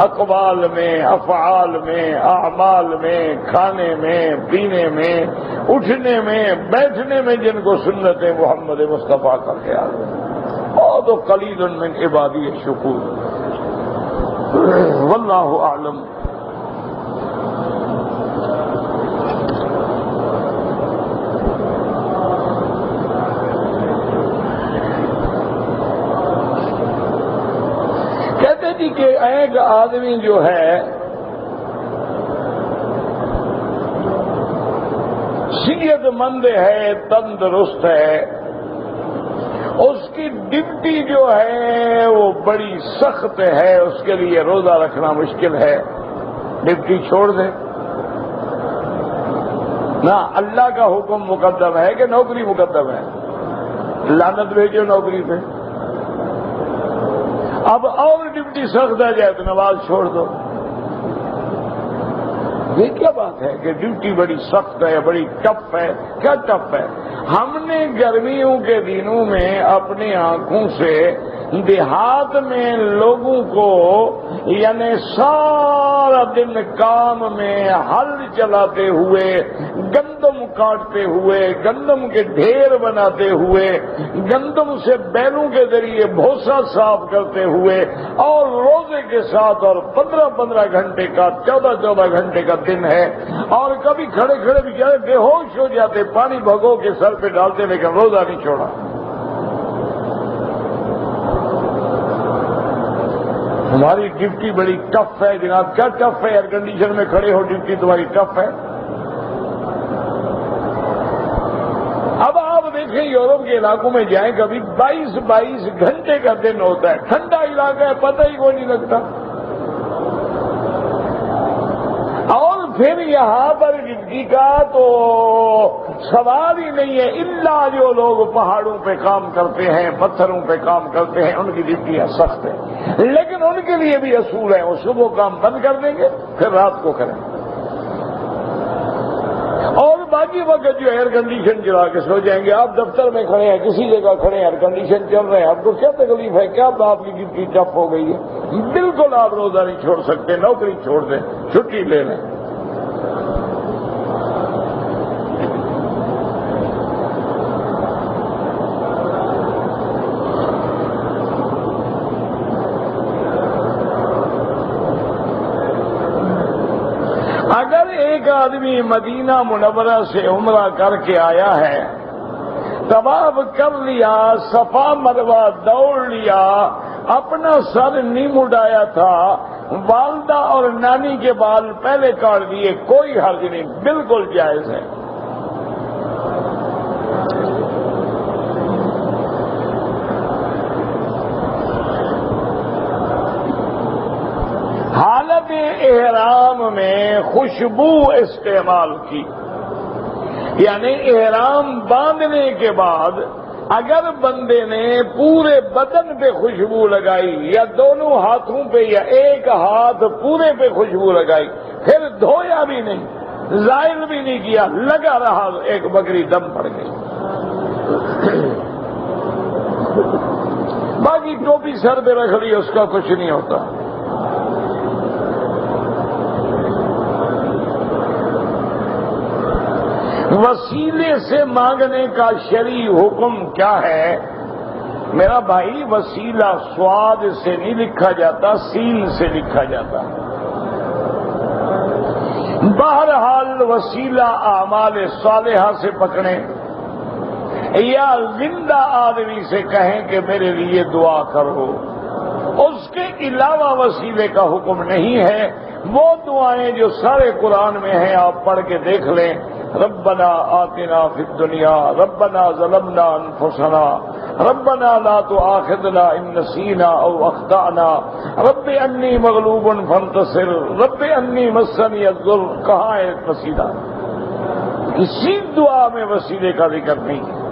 اقوال میں، افعال میں، اعمال میں، کھانے میں، پینے میں، اٹھنے میں، بیٹھنے میں جن کو سنت محمد مصطفیٰ کا خیال ہے، اور تو قلیل من عبادی الشکور۔ واللہ اعلم۔ کہتے جی کہ ایک آدمی جو ہے صحت مند ہے، تندرست ہے، اس کی ڈیوٹی جو ہے وہ بڑی سخت ہے، اس کے لیے روزہ رکھنا مشکل ہے، ڈیوٹی چھوڑ دے نہ۔ اللہ کا حکم مقدم ہے کہ نوکری مقدم ہے؟ لعنت بھیجو نوکری پہ۔ اب اور ڈیوٹی سخت آ جائے تو نماز چھوڑ دو۔ یہ کیا بات ہے کہ ڈیوٹی بڑی سخت ہے، بڑی ٹف ہے؟ کیا ٹف ہے؟ ہم نے گرمیوں کے دنوں میں اپنی آنکھوں سے دیہات میں لوگوں کو یعنی سارا دن کام میں ہل چلاتے ہوئے، گندم کاٹتے ہوئے، گندم کے ڈھیر بناتے ہوئے، گندم سے بیلوں کے ذریعے بھوسا صاف کرتے ہوئے، اور روزے کے ساتھ، اور 15 گھنٹے کا 14 گھنٹے کا دن ہے، اور کبھی کھڑے کھڑے بیچارے بے ہوش ہو جاتے، پانی بھگو کے سر پہ ڈالتے، لیکن روزہ نہیں چھوڑا۔ ہماری ڈیوٹی بڑی ٹف ہے جناب۔ کیا ٹف ہے؟ ایئر کنڈیشن میں کھڑے ہو، ڈیوٹی تمہاری ٹف ہے۔ اب آپ دیکھیں یورپ کے علاقوں میں جائیں، کبھی 22 گھنٹے کا دن ہوتا ہے، ٹھنڈا علاقہ ہے، پتہ ہی کوئی نہیں لگتا۔ اور پھر یہاں پر زندگی کا تو سوال ہی نہیں ہے، الا جو لوگ پہاڑوں پہ کام کرتے ہیں، پتھروں پہ کام کرتے ہیں، ان کی ڈیوٹیاں سخت ہیں، لیکن ان کے لیے بھی اصول ہیں، وہ صبح کام بند کر دیں گے، پھر رات کو کریں، اور باقی وقت جو ایئر کنڈیشن چلا کے سو جائیں گے۔ آپ دفتر میں کھڑے ہیں، کسی جگہ کھڑے ہیں، ایئر کنڈیشن چل رہے ہیں، آپ کو کیا تکلیف ہے؟ کیا آپ کی ڈیوٹی ٹف ہو گئی ہے؟ بالکل آپ روزہ نہیں چھوڑ سکتے، نوکری چھوڑ دیں، چھٹی لے لیں۔ اگر ایک آدمی مدینہ منورہ سے عمرہ کر کے آیا ہے، طواف کر لیا، صفا مروہ دوڑ لیا، اپنا سر نہیں مڈایا تھا، والدہ اور نانی کے بال پہلے کاٹ دیے، کوئی حرج نہیں، بالکل جائز ہے۔ حالت احرام میں خوشبو استعمال کی، یعنی احرام باندھنے کے بعد اگر بندے نے پورے بدن پہ خوشبو لگائی، یا دونوں ہاتھوں پہ، یا ایک ہاتھ پورے پہ خوشبو لگائی، پھر دھویا بھی نہیں، زائل بھی نہیں کیا، لگا رہا، ایک بکری دم پڑ گئی۔ باقی ٹوپی سر پہ رکھ لی، اس کا کچھ نہیں ہوتا۔ وسیلے سے مانگنے کا شرعی حکم کیا ہے؟ میرا بھائی، وسیلہ سواد سے نہیں لکھا جاتا، سین سے لکھا جاتا۔ بہرحال وسیلہ اعمال صالحہ سے پکڑیں، یا زندہ آدمی سے کہیں کہ میرے لیے دعا کرو، اس کے علاوہ وسیلے کا حکم نہیں ہے۔ وہ دعائیں جو سارے قرآن میں ہیں آپ پڑھ کے دیکھ لیں، ربنا آتنا فی الدنیا، ربنا ظلمنا انفسنا، ربنا لا تؤاخذنا ان نسینا او اخطأنا، رب انی مغلوب فانتصر، رب انی مسنی الضر، کہاں ہے وسیلہ؟ کسی دعا میں وسیلے کا ذکر نہیں ہے۔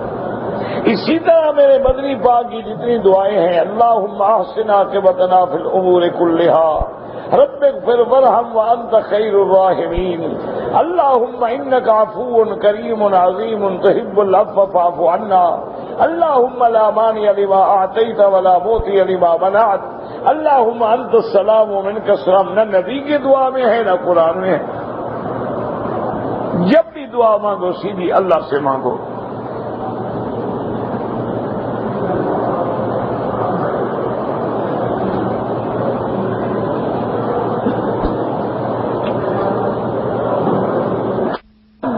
اسی طرح میرے مدنی پاک کی جتنی دعائیں ہیں، اللہم احسن عاقبتنا فی الامور کلہا، رب اغفر وارحم وانت خیر الراحمین، اللہم انک عفو کریم عظیم تحب العفو فاعف عنا، اللہم لا مانع لما اعطیت ولا معطی لما منعت، اللہم انت السلام ومنک السلام۔ نہ نبی کی دعا میں ہے نہ قرآن میں ہے۔ جب بھی دعا مانگو سیدھی اللہ سے مانگو۔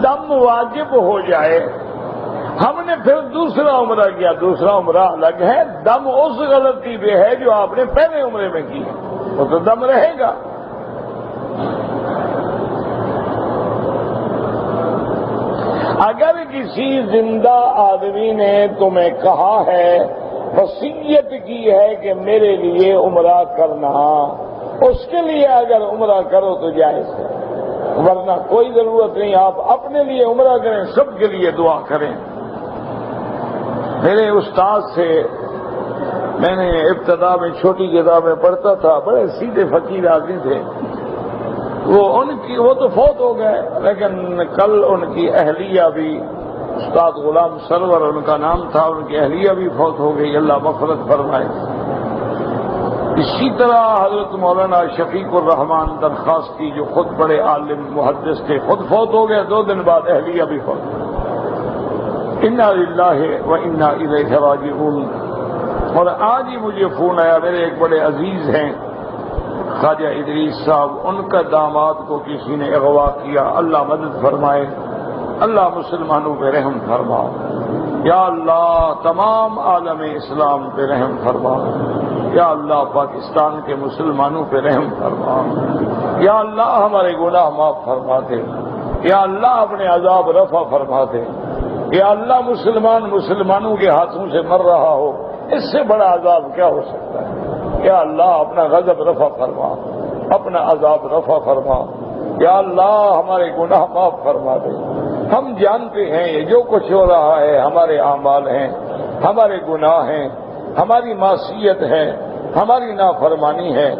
دم واجب ہو جائے، ہم نے پھر دوسرا عمرہ کیا، دوسرا عمرہ الگ ہے، دم اس غلطی پہ ہے جو آپ نے پہلے عمرے میں کی ہے، وہ تو دم رہے گا۔ اگر کسی زندہ آدمی نے تمہیں کہا ہے، وصیت کی ہے کہ میرے لیے عمرہ کرنا، اس کے لیے اگر عمرہ کرو تو جائز ہے، ورنہ کوئی ضرورت نہیں۔ آپ اپنے لیے عمرہ کریں، سب کے لیے دعا کریں۔ میرے استاد سے میں نے ابتدا میں چھوٹی کتابیں پڑھتا تھا، بڑے سیدھے فقیر آدمی تھے، وہ تو فوت ہو گئے، لیکن کل ان کی اہلیہ بھی، استاد غلام سرور ان کا نام تھا، ان کی اہلیہ بھی فوت ہو گئی، اللہ مغفرت فرمائے۔ اسی طرح حضرت مولانا شفیق الرحمان درخواستی جو خود بڑے عالم محدث تھے، خود فوت ہو گئے، 2 دن بعد اہلیہ بھی فوت ہو گئی۔ انا للہ و انا الیہ راجعون۔ اور آج ہی مجھے فون آیا، میرے ایک بڑے عزیز ہیں خواجہ ادریس صاحب، ان کا داماد کو کسی نے اغوا کیا، اللہ مدد فرمائے، اللہ مسلمانوں پہ رحم فرما، یا اللہ تمام عالم اسلام پہ رحم فرما، یا اللہ پاکستان کے مسلمانوں پہ رحم فرما، یا اللہ ہمارے گناہ معاف فرما دے، یا اللہ اپنے عذاب رفع فرما دے، یا اللہ مسلمانوں کے ہاتھوں سے مر رہا ہو، اس سے بڑا عذاب کیا ہو سکتا ہے؟ یا اللہ اپنا غضب رفع فرما، اپنا عذاب رفع فرما، یا اللہ ہمارے گناہ معاف فرما دے۔ ہم جانتے ہیں یہ جو کچھ ہو رہا ہے ہمارے اعمال ہیں، ہمارے گناہ ہیں، ہماری معصیت ہے، ہماری نافرمانی ہے۔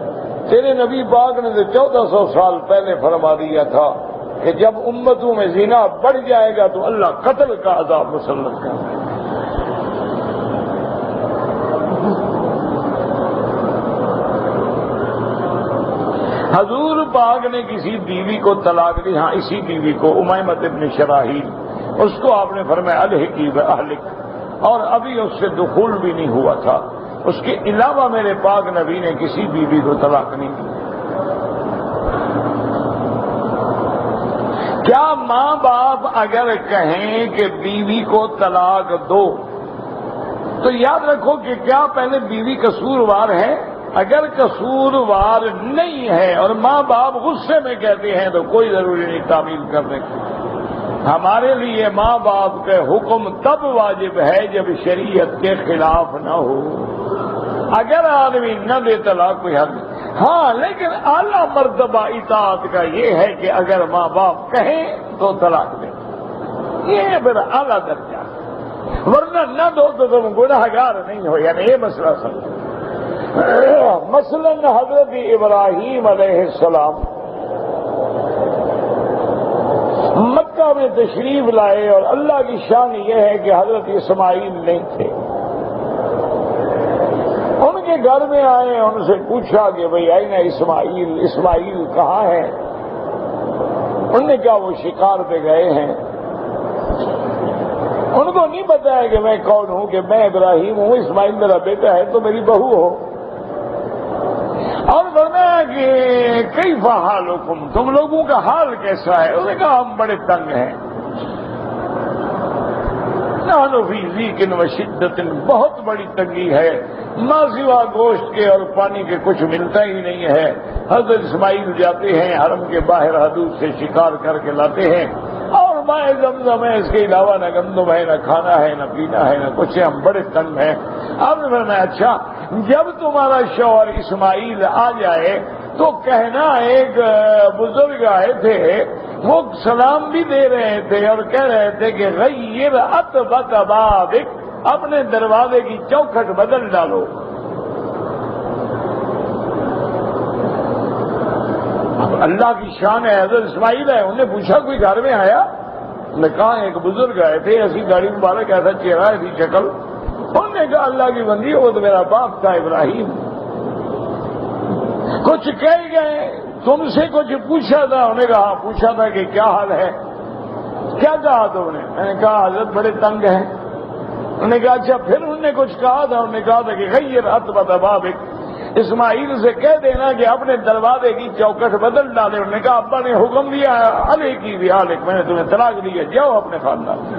تیرے نبی پاک نے 1400 سال پہلے فرما دیا تھا کہ جب امتوں میں زنا بڑھ جائے گا تو اللہ قتل کا عذاب مسلط کرے گا۔ حضور پاک نے کسی بیوی کو طلاق دی، ہاں اسی بیوی کو، امیمۃ ابن شراحیل، اس کو آپ نے فرمایا الحقی باہلک، اور ابھی اس سے دخول بھی نہیں ہوا تھا۔ اس کے علاوہ میرے پاک نبی نے کسی بیوی کو طلاق نہیں دی۔ کیا ماں باپ اگر کہیں کہ بیوی کو طلاق دو تو یاد رکھو کہ کیا پہلے بیوی قصوروار ہے؟ اگر قصوروار نہیں ہے اور ماں باپ غصے میں کہتے ہیں تو کوئی ضروری نہیں تعمیل کرنے کی۔ ہمارے لیے ماں باپ کے حکم تب واجب ہے جب شریعت کے خلاف نہ ہو۔ اگر آدمی نہ دے طلاق کوئی حل نہیں، ہاں لیکن اعلیٰ مرتبہ اطاعت کا یہ ہے کہ اگر ماں باپ کہیں تو طلاق دیں، یہ پھر اعلیٰ درجہ، ورنہ نہ دو تو تم گناہ گار نہیں ہو، یعنی یہ مسئلہ سمجھو۔ مثلا حضرت ابراہیم علیہ السلام مکہ میں تشریف لائے اور اللہ کی شان یہ ہے کہ حضرت اسماعیل نہیں تھے۔ ان کے گھر میں آئے، ان سے پوچھا کہ بھئی آئین اسماعیل کہاں ہے؟ انہوں نے کہا وہ شکار پہ گئے ہیں۔ ان کو نہیں پتا ہے کہ میں کون ہوں، کہ میں ابراہیم ہوں، اسماعیل میرا بیٹا ہے تو میری بہو ہو۔ اور فرمایا کہ کیف حالکم، تم لوگوں کا حال کیسا ہے؟ انہوں نے کہا ہم بڑے تنگ ہیں۔ نحن فی ضیق و شدت، بہت بڑی تنگی ہے، ما سوا گوشت کے اور پانی کے کچھ ملتا ہی نہیں ہے۔ حضرت اسماعیل جاتے ہیں حرم کے باہر حدود سے شکار کر کے لاتے ہیں، اور مائے زمزم ہے، اس کے علاوہ نہ گندم ہے، نہ کھانا ہے، نہ پینا ہے، نہ کچھ ہے، ہم بڑے تنگ ہیں۔ آپ نے فرمایا اچھا جب تمہارا شوہر اسماعیل آ جائے تو کہنا ایک بزرگ آئے تھے، وہ سلام بھی دے رہے تھے اور کہہ رہے تھے کہ غیر اتبت بابک، اپنے دروازے کی چوکھٹ بدل ڈالو۔ اب اللہ کی شان ہے، حضرت اسماعیل ہے، انہوں نے پوچھا کوئی گھر میں آیا؟ انہوں نے کہا ایک بزرگ آئے تھے، ایسی داڑھی مبارک، ایسا چہرہ، ایسی شکل۔ انہوں نے کہا اللہ کی بندی وہ تو میرا باپ تھا ابراہیم، کچھ کہہ گئے، تم سے کچھ پوچھا تھا؟ انہوں نے کہا پوچھا تھا کہ کیا حال ہے؟ کیا کہا تم نے؟ میں نے کہا حضرت بڑے تنگ ہیں۔ انہوں نے کہا اچھا پھر انہوں نے کچھ کہا تھا؟ انہوں نے کہا تھا کہ غیر اتبت بابک، اسماعیل سے کہہ دینا کہ اپنے دروازے کی چوکٹ بدل ڈالے۔ انہوں نے کہا ابا نے حکم دیا علی کی بھی علیک، میں نے تمہیں طلاق دی ہے، جاؤ اپنے خاندان سے۔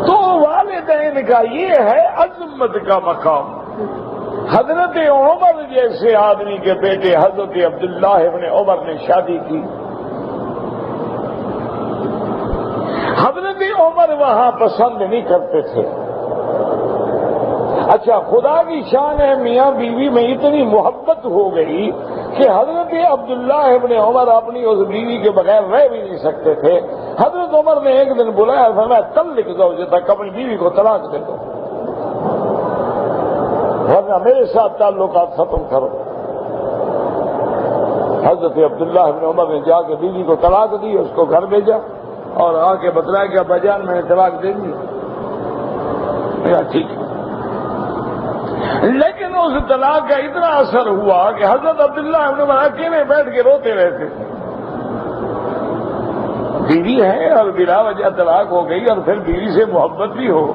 تو والدین کا یہ ہے عظمت کا مقام۔ حضرت عمر جیسے آدمی کے بیٹے حضرت عبداللہ ابن عمر نے شادی کی، حضرت عمر وہاں پسند نہیں کرتے تھے۔ اچھا خدا کی شان ہے، میاں بیوی میں اتنی محبت ہو گئی کہ حضرت عبداللہ ابن عمر اپنی اس بیوی کے بغیر رہ بھی نہیں سکتے تھے۔ حضرت عمر نے ایک دن بلایا، فرمایا طلق زوجتک، اپنی بیوی کو طلاق دے دو، ورنہ میرے ساتھ تعلقات ختم کرو۔ حضرت عبداللہ ابن عمر نے جا کے بیوی کو طلاق دی، اس کو گھر بھیجا اور آ کے بتلایا کہ ابا جان میں نے طلاق دے دی۔ ٹھیک ہے، لیکن اس طلاق کا اتنا اثر ہوا کہ حضرت عبداللہ ابن عمر اکیلے بیٹھ کے روتے رہتے تھے۔ بیوی ہے اور بلا وجہ طلاق ہو گئی، اور پھر بیوی سے محبت بھی ہو،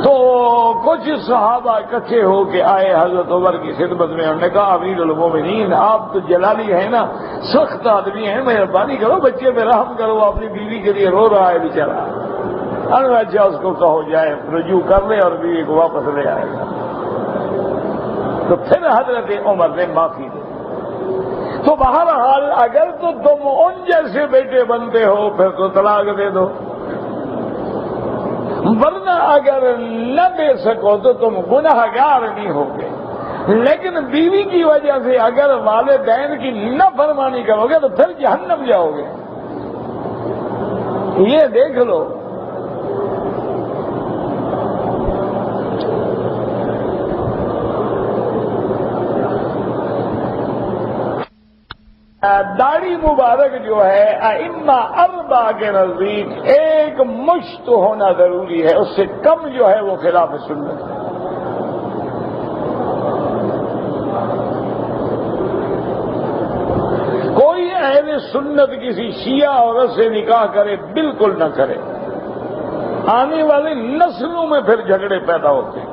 تو کچھ صحابہ اکٹھے ہو کے آئے حضرت عمر کی خدمت میں۔ انہوں نے کہا امیر المومنین آپ تو جلالی ہیں نا، سخت آدمی ہیں، مہربانی کرو بچے پہ رحم کرو، اپنی بیوی کے لیے رو رہا ہے بیچارہ، اچھا اس کو کہو جائے رجوع کر لے اور بیوی کو واپس لے آئے گا۔ تو پھر حضرت عمر نے معافی دی۔ تو بہرحال اگر تو تم ان جیسے بیٹے بنتے ہو پھر تو طلاق دے دو، ورنہ اگر نہ دے سکو تو تم گنہگار نہیں ہوگے۔ لیکن بیوی کی وجہ سے اگر والدین کی نافرمانی کرو گے تو پھر جہنم جاؤ گے، یہ دیکھ لو۔ داڑھی مبارک جو ہے ائمہ اربعہ کے نزدیک ایک مشت ہونا ضروری ہے، اس سے کم جو ہے وہ خلاف سنت ہے۔ کوئی اہل سنت کسی شیعہ عورت سے نکاح کرے بالکل نہ کرے، آنے والی نسلوں میں پھر جھگڑے پیدا ہوتے ہیں۔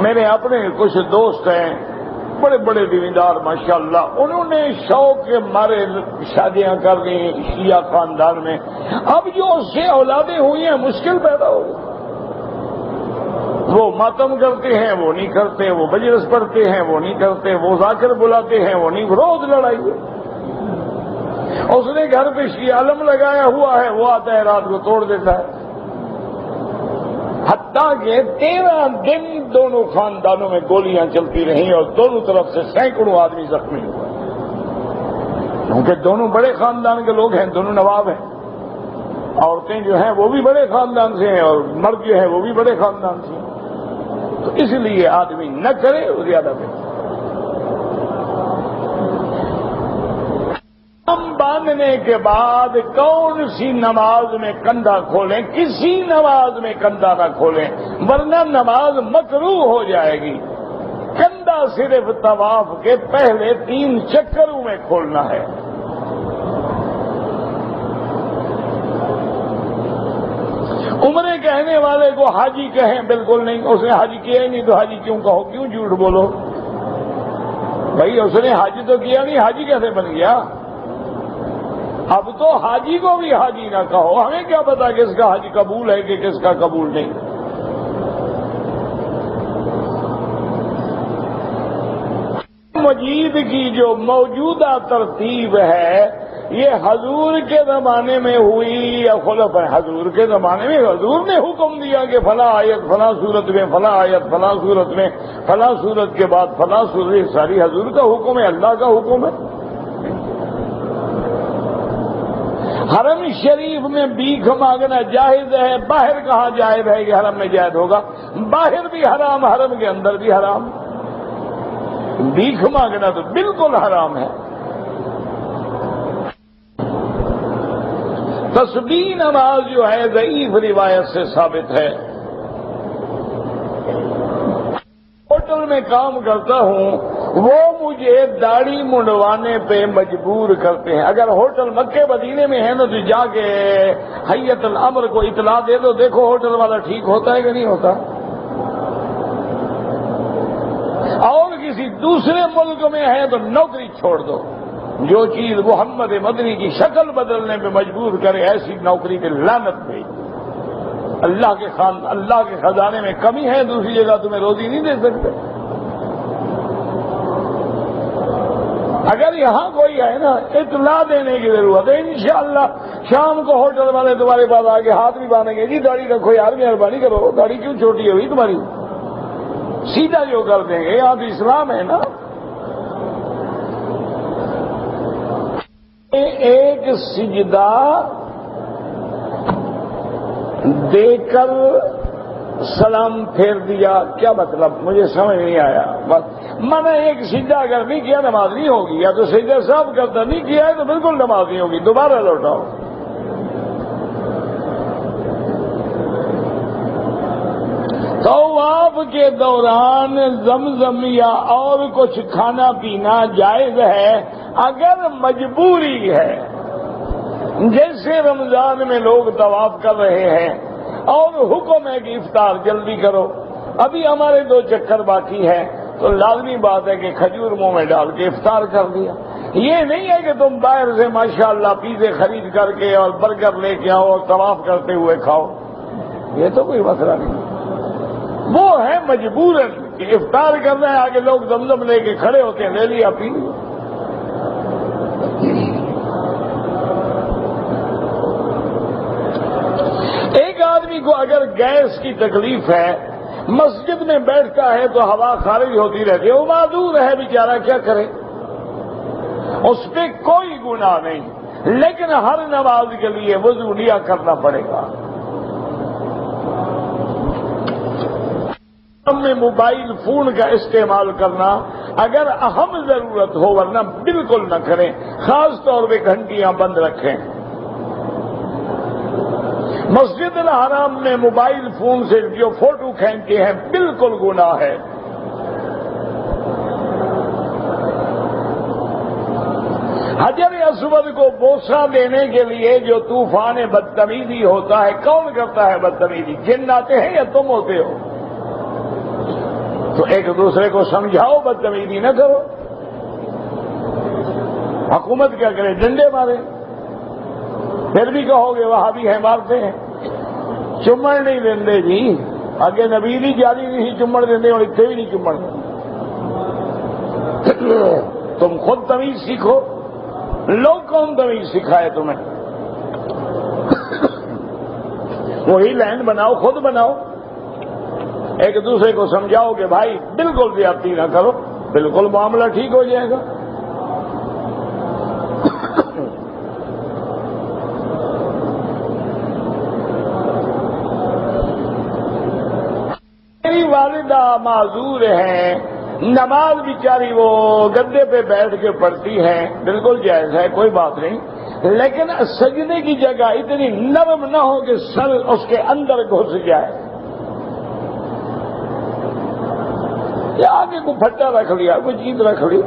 میرے اپنے کچھ دوست ہیں بڑے بڑے دیندار ماشاءاللہ، انہوں نے شوق کے مارے شادیاں کر لی شیعہ خاندان میں، اب جو اس سے اولادیں ہوئی ہیں مشکل پیدا ہو گئی۔ وہ ماتم کرتے ہیں وہ نہیں کرتے، وہ مجلس پڑھتے ہیں وہ نہیں کرتے، وہ ذاکر بلاتے ہیں وہ نہیں، روز لڑائی ہے۔ اس نے گھر پہ شیعہ علم لگایا ہوا ہے، وہ آتا ہے رات کو توڑ دیتا ہے، حتیٰ کہ 13 دن دونوں خاندانوں میں گولیاں چلتی رہیں اور دونوں طرف سے سینکڑوں آدمی زخمی ہوئے، کیونکہ دونوں بڑے خاندان کے لوگ ہیں، دونوں نواب ہیں۔ عورتیں جو ہیں وہ بھی بڑے خاندان سے ہیں اور مرد جو ہیں وہ بھی بڑے خاندان سے ہیں، تو اس لیے آدمی نہ کرے وہ زیادہ بہتر۔ ہم باندھنے کے بعد کون سی نماز میں کندھا کھولیں؟ کسی نماز میں کندھا نہ کھولیں ورنہ نماز مکروہ ہو جائے گی۔ کندھا صرف طواف کے پہلے 3 چکروں میں کھولنا ہے۔ عمرے کہنے والے کو حاجی کہیں بالکل نہیں، اس نے حاجی کیا ہی نہیں تو حاجی کیوں کہو، کیوں جھوٹ بولو؟ بھائی اس نے حاجی تو کیا نہیں، حاجی کیسے بن گیا؟ اب تو حاجی کو بھی حاجی نہ کہو، ہمیں کیا پتا کس کا حج قبول ہے کہ کس کا قبول نہیں۔ مجید کی جو موجودہ ترتیب ہے یہ حضور کے زمانے میں ہوئی یا خلفائے حضور کے زمانے میں حضور نے حکم دیا کہ فلاں آیت فلاں صورت میں، فلاں آیت فلاں صورت میں، فلاں صورت کے بعد فلاں صورت، یہ ساری حضور کا حکم ہے، اللہ کا حکم ہے۔ حرم شریف میں بھیک مانگنا جائز ہے، باہر کہاں جائز ہے کہ حرم میں جائز ہوگا؟ باہر بھی حرام، حرم کے اندر بھی حرام۔ بھیک مانگنا تو بالکل حرام ہے۔ تسبیح نماز جو ہے ضعیف روایت سے ثابت ہے۔ ہوٹل میں کام کرتا ہوں، وہ مجھے داڑھی منڈوانے پہ مجبور کرتے ہیں۔ اگر ہوٹل مکے مدینے میں ہے نا تو جا کے حیت الامر کو اطلاع دے دو، دیکھو ہوٹل والا ٹھیک ہوتا ہے کہ نہیں ہوتا۔ اور کسی دوسرے ملک میں ہے تو نوکری چھوڑ دو۔ جو چیز محمد مدنی کی شکل بدلنے پہ مجبور کرے ایسی نوکری پہ لعنت بھیج۔ اللہ کے خزانے میں کمی ہے، دوسری جگہ تمہیں روزی نہیں دے سکتے۔ اگر یہاں کوئی ہے نا اطلاع دینے کی ضرورت ہے، انشاءاللہ شام کو ہوٹل والے تمہارے پاس آگے ہاتھ بھی باندھیں گے، جی داڑھی رکھو یار، مہربانی کرو، داڑھی کیوں چھوٹی ہوئی تمہاری؟ سیدھا جو کر دیں گے، یہاں تو اسلام ہے نا۔ ایک سجدہ دے کر سلام پھیر دیا، کیا مطلب؟ مجھے سمجھ نہیں آیا۔ بس میں نے ایک سجدہ اگر نہیں کیا نماز نہیں ہوگی، یا تو سجدہ صاحب کرتا نہیں کیا ہے تو بالکل نماز نہیں ہوگی، دوبارہ لوٹاؤ۔ طواف کے دوران زمزم یا اور کچھ کھانا پینا جائز ہے اگر مجبوری ہے، جیسے رمضان میں لوگ طواف کر رہے ہیں اور حکم ہے کہ افطار جلدی کرو، ابھی ہمارے 2 چکر باقی ہیں، تو لازمی بات ہے کہ کھجور منہ میں ڈال کے افطار کر دیا۔ یہ نہیں ہے کہ تم باہر سے ماشاءاللہ پیزے خرید کر کے اور برگر لے کے آؤ اور طواف کرتے ہوئے کھاؤ، یہ تو کوئی مسئلہ نہیں۔ وہ ہے مجبوراً کہ افطار کرنا ہے، آگے لوگ زمزم لے کے کھڑے ہوتے ہیں، لے لیا پی لیا۔ ایک آدمی کو اگر گیس کی تکلیف ہے، مسجد میں بیٹھتا ہے تو ہوا خارج ہوتی رہتی ہے، وہ معذور ہے بیچارہ، کیا کرے؟ اس پہ کوئی گناہ نہیں، لیکن ہر نماز کے لیے وضو لیا کرنا پڑے گا۔ میں موبائل فون کا استعمال کرنا اگر اہم ضرورت ہو، ورنہ بالکل نہ کریں، خاص طور پہ گھنٹیاں بند رکھیں۔ مسجد الحرام میں موبائل فون سے جو فوٹو کھینچتے ہیں بالکل گناہ ہے۔ حجر اسود کو بوسہ دینے کے لیے جو طوفان بدتمیزی ہوتا ہے، کون کرتا ہے بدتمیزی؟ جن آتے ہیں یا تم ہوتے ہو؟ تو ایک دوسرے کو سمجھاؤ، بدتمیزی نہ کرو۔ حکومت کیا کرے؟ ڈنڈے مارے، پھر بھی کہو گے وہاں بھی ہے مارتے ہیں۔ چمڑ نہیں دیندے جی، آگے نبی بھی جاری نہیں چمڑ دیندے اور اتنے بھی نہیں چمڑ دیندے۔ تم خود تمیز سیکھو، لوگ کون تمیز سکھائے تمہیں؟ وہی لائن بناؤ، خود بناؤ، ایک دوسرے کو سمجھاؤ کہ بھائی بالکل زیادتی نہ کرو، بالکل معاملہ ٹھیک ہو جائے گا۔ میری والدہ معذور ہیں، نماز بیچاری وہ گدے پہ بیٹھ کے پڑھتی ہیں، بالکل جائز ہے، کوئی بات نہیں، لیکن سجدے کی جگہ اتنی نرم نہ ہو کہ سر اس کے اندر گھس جائے، یا آگے کو پھٹا رکھ لیا، کوئی چیز رکھ لی،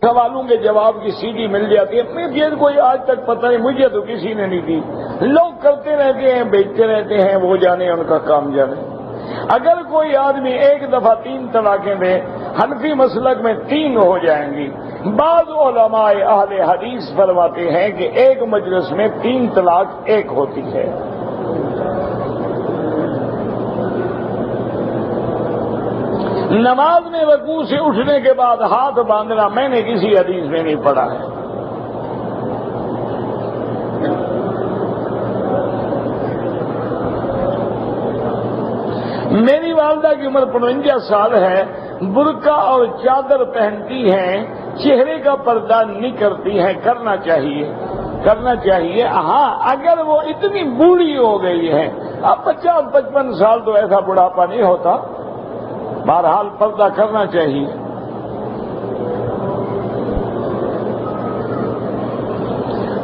سوالوں کے جواب کی سیڑھی مل جاتی ہے۔ مجھے کوئی آج تک پتہ نہیں، مجھے تو کسی نے نہیں دی، لوگ کرتے رہتے ہیں، بیچتے رہتے ہیں، وہ جانے ان کا کام جانے۔ اگر کوئی آدمی ایک دفعہ 3 طلاقیں دے، حنفی مسلک میں 3 ہو جائیں گی، بعض علماء اہل حدیث فرماتے ہیں کہ ایک مجلس میں 3 طلاق ایک ہوتی ہے۔ نماز میں رکوع سے اٹھنے کے بعد ہاتھ باندھنا میں نے کسی حدیث میں نہیں پڑھا ہے۔ میری والدہ کی عمر 52 سال ہے، برقع اور چادر پہنتی ہیں، چہرے کا پردہ نہیں کرتی ہیں، کرنا چاہیے۔ ہاں اگر وہ اتنی بوڑھی ہو گئی ہے، اب 50-55 سال تو ایسا بڑھاپا نہیں ہوتا، بہرحال پردہ کرنا چاہیے۔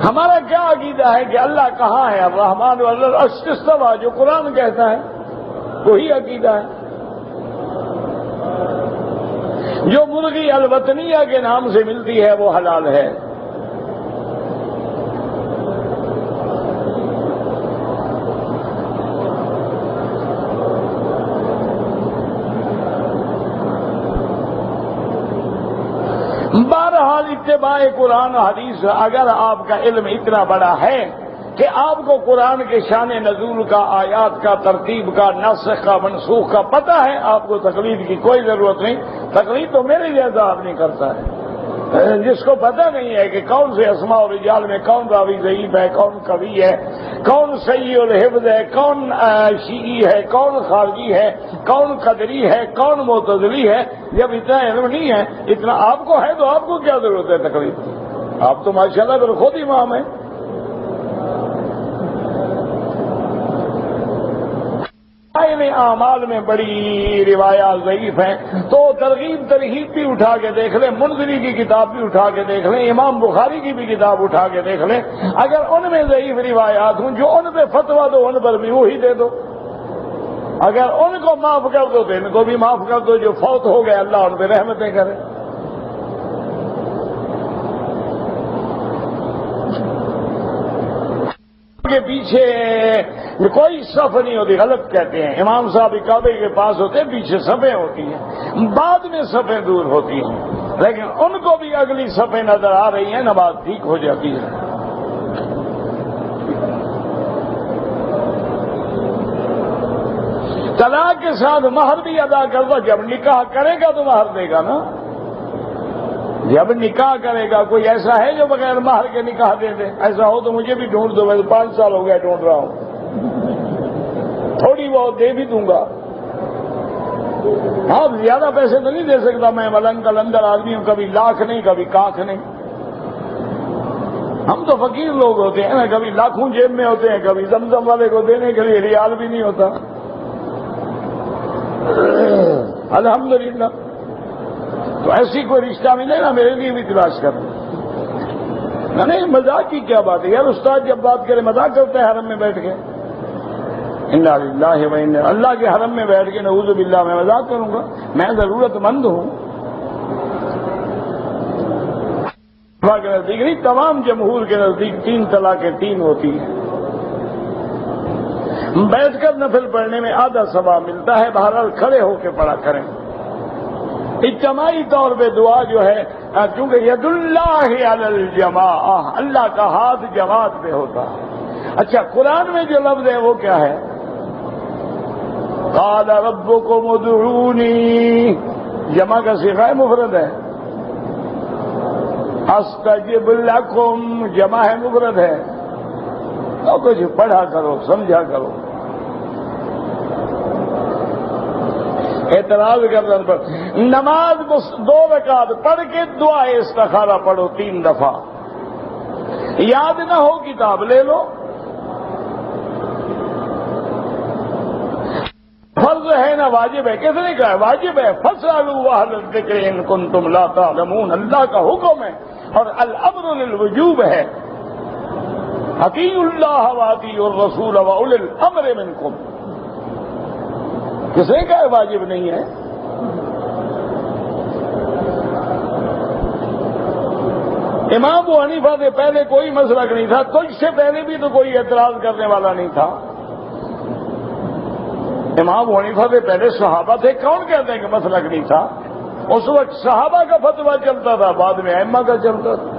ہمارا کیا عقیدہ ہے کہ اللہ کہاں ہے؟ الرحمن علی العرش استویٰ، جو قرآن کہتا ہے وہی عقیدہ ہے۔ جو مرغی الوطنیہ کے نام سے ملتی ہے وہ حلال ہے۔ بہرحال اتباع قرآن و حدیث، اگر آپ کا علم اتنا بڑا ہے کہ آپ کو قرآن کے شان نزول کا، آیات کا، ترتیب کا، ناسخ کا، منسوخ کا پتہ ہے، آپ کو تقلید کی کوئی ضرورت نہیں۔ تقلید تو میرے جیسا آدمی کرتا ہے جس کو پتہ نہیں ہے کہ کون سے اسماء و رجال میں کون راوی ضعیف ہے، کون قوی ہے، کون صحیح الحفظ ہے، کون شیعی ہے، کون خارجی ہے، کون قدری ہے، کون معتزلی ہے۔ جب اتنا علم نہیں ہے، اتنا آپ کو ہے تو آپ کو کیا ضرورت ہے تقلید کی؟ آپ تو ماشاءاللہ پھر خود امام ہیں۔ اعمال میں بڑی روایات ضعیف ہیں تو ترغیب بھی اٹھا کے دیکھ لیں، منذری کی کتاب بھی اٹھا کے دیکھ لیں، امام بخاری کی بھی کتاب اٹھا کے دیکھ لیں، اگر ان میں ضعیف روایات ہوں جو ان پہ فتویٰ دو ان پر بھی وہی دے دو، اگر ان کو معاف کر دو تو ان کو بھی معاف کر دو، جو فوت ہو گئے اللہ ان پہ رحمتیں کرے۔ کے پیچھے کوئی صف نہیں ہوتی، غلط کہتے ہیں، امام صاحب کعبے کے پاس ہوتے ہیں، پیچھے صفیں ہوتی ہیں، بعد میں صفیں دور ہوتی ہیں، لیکن ان کو بھی اگلی صفیں نظر آ رہی ہیں، نماز ٹھیک ہو جاتی ہے۔ طلاق کے ساتھ مہر بھی ادا کرتا، جب نکاح کرے گا تو مہر دے گا نا، جب نکاح کرے گا۔ کوئی ایسا ہے جو بغیر مہر کے نکاح دے دے؟ ایسا ہو تو مجھے بھی ڈھونڈ دو، میں 5 سال ہو گیا ڈھونڈ رہا ہوں، تھوڑی بہت دے بھی دوں گا۔ ہاں زیادہ پیسے تو نہیں دے سکتا، میں ملنگ کلندر آدمی ہوں، کبھی لاکھ نہیں کبھی کاکھ نہیں۔ ہم تو فقیر لوگ ہوتے ہیں نا، کبھی لاکھوں جیب میں ہوتے ہیں، کبھی زمزم والے کو دینے کے لیے ریال بھی نہیں ہوتا۔ الحمدللہ۔ تو ایسی کوئی رشتہ ملے نا میرے لیے بھی تلاش کر۔ نہیں مذاق کی کیا بات ہے یار، استاد جب بات کرے مذاق کرتا ہے حرم میں بیٹھ کے؟ انا للہ و انا، اللہ کے حرم میں بیٹھ کے نعوذ باللہ میں مذاق کروں گا؟ میں ضرورت مند ہوں۔ کے نزدیک نہیں، تمام جمہور کے نزدیک 3 طلاقیں 3 ہوتی ہیں۔ بیٹھ کر نفل پڑھنے میں آدھا ثواب ملتا ہے، بہرحال کھڑے ہو کے پڑھا کریں۔ اجتماعی طور پہ دعا جو ہے، کیونکہ ید اللہ علی الجماع، اللہ کا ہاتھ جماعت پہ ہوتا ہے۔ اچھا قرآن میں جو لفظ ہے وہ کیا ہے؟ قال ربکم ادعونی، جمع کا صیغہ مفرد ہے۔ استجب لکم جمع ہے مفرد ہے۔ تو کچھ پڑھا کرو، سمجھا کرو۔ اعتراض کرنے پر نماز 2 رکعت پڑھ کے دعا استخارہ پڑھو 3 دفعہ، یاد نہ ہو کتاب لے لو۔ فرض ہے نہ واجب ہے؟ کس نے کہا ہے واجب ہے؟ فاسألوا اہل الذکر ان کنتم لا تعلمون، اللہ کا حکم ہے اور الامر للوجوب ہے۔ اطیعوا اللہ واطیعوا الرسول واولی الامر منکم، کس نے کہا واجب نہیں ہے؟ امام ابو حنیفہ سے پہلے کوئی مسلک نہیں تھا، تجھ سے پہلے بھی تو کوئی اعتراض کرنے والا نہیں تھا۔ امام ابو حنیفہ سے پہلے صحابہ تھے، کون کہتے ہیں کہ مسلک نہیں تھا؟ اس وقت صحابہ کا فتویٰ چلتا تھا، بعد میں ائمہ کا چلتا تھا۔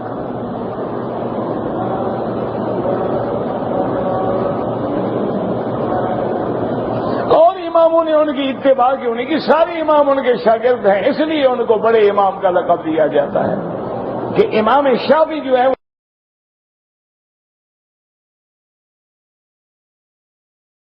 اور اماموں نے ان کی اتباع کی، انہیں کی سارے امام ان کے شاگرد ہیں، اس لیے ان کو بڑے امام کا لقب دیا جاتا ہے کہ امام شافعی جو ہے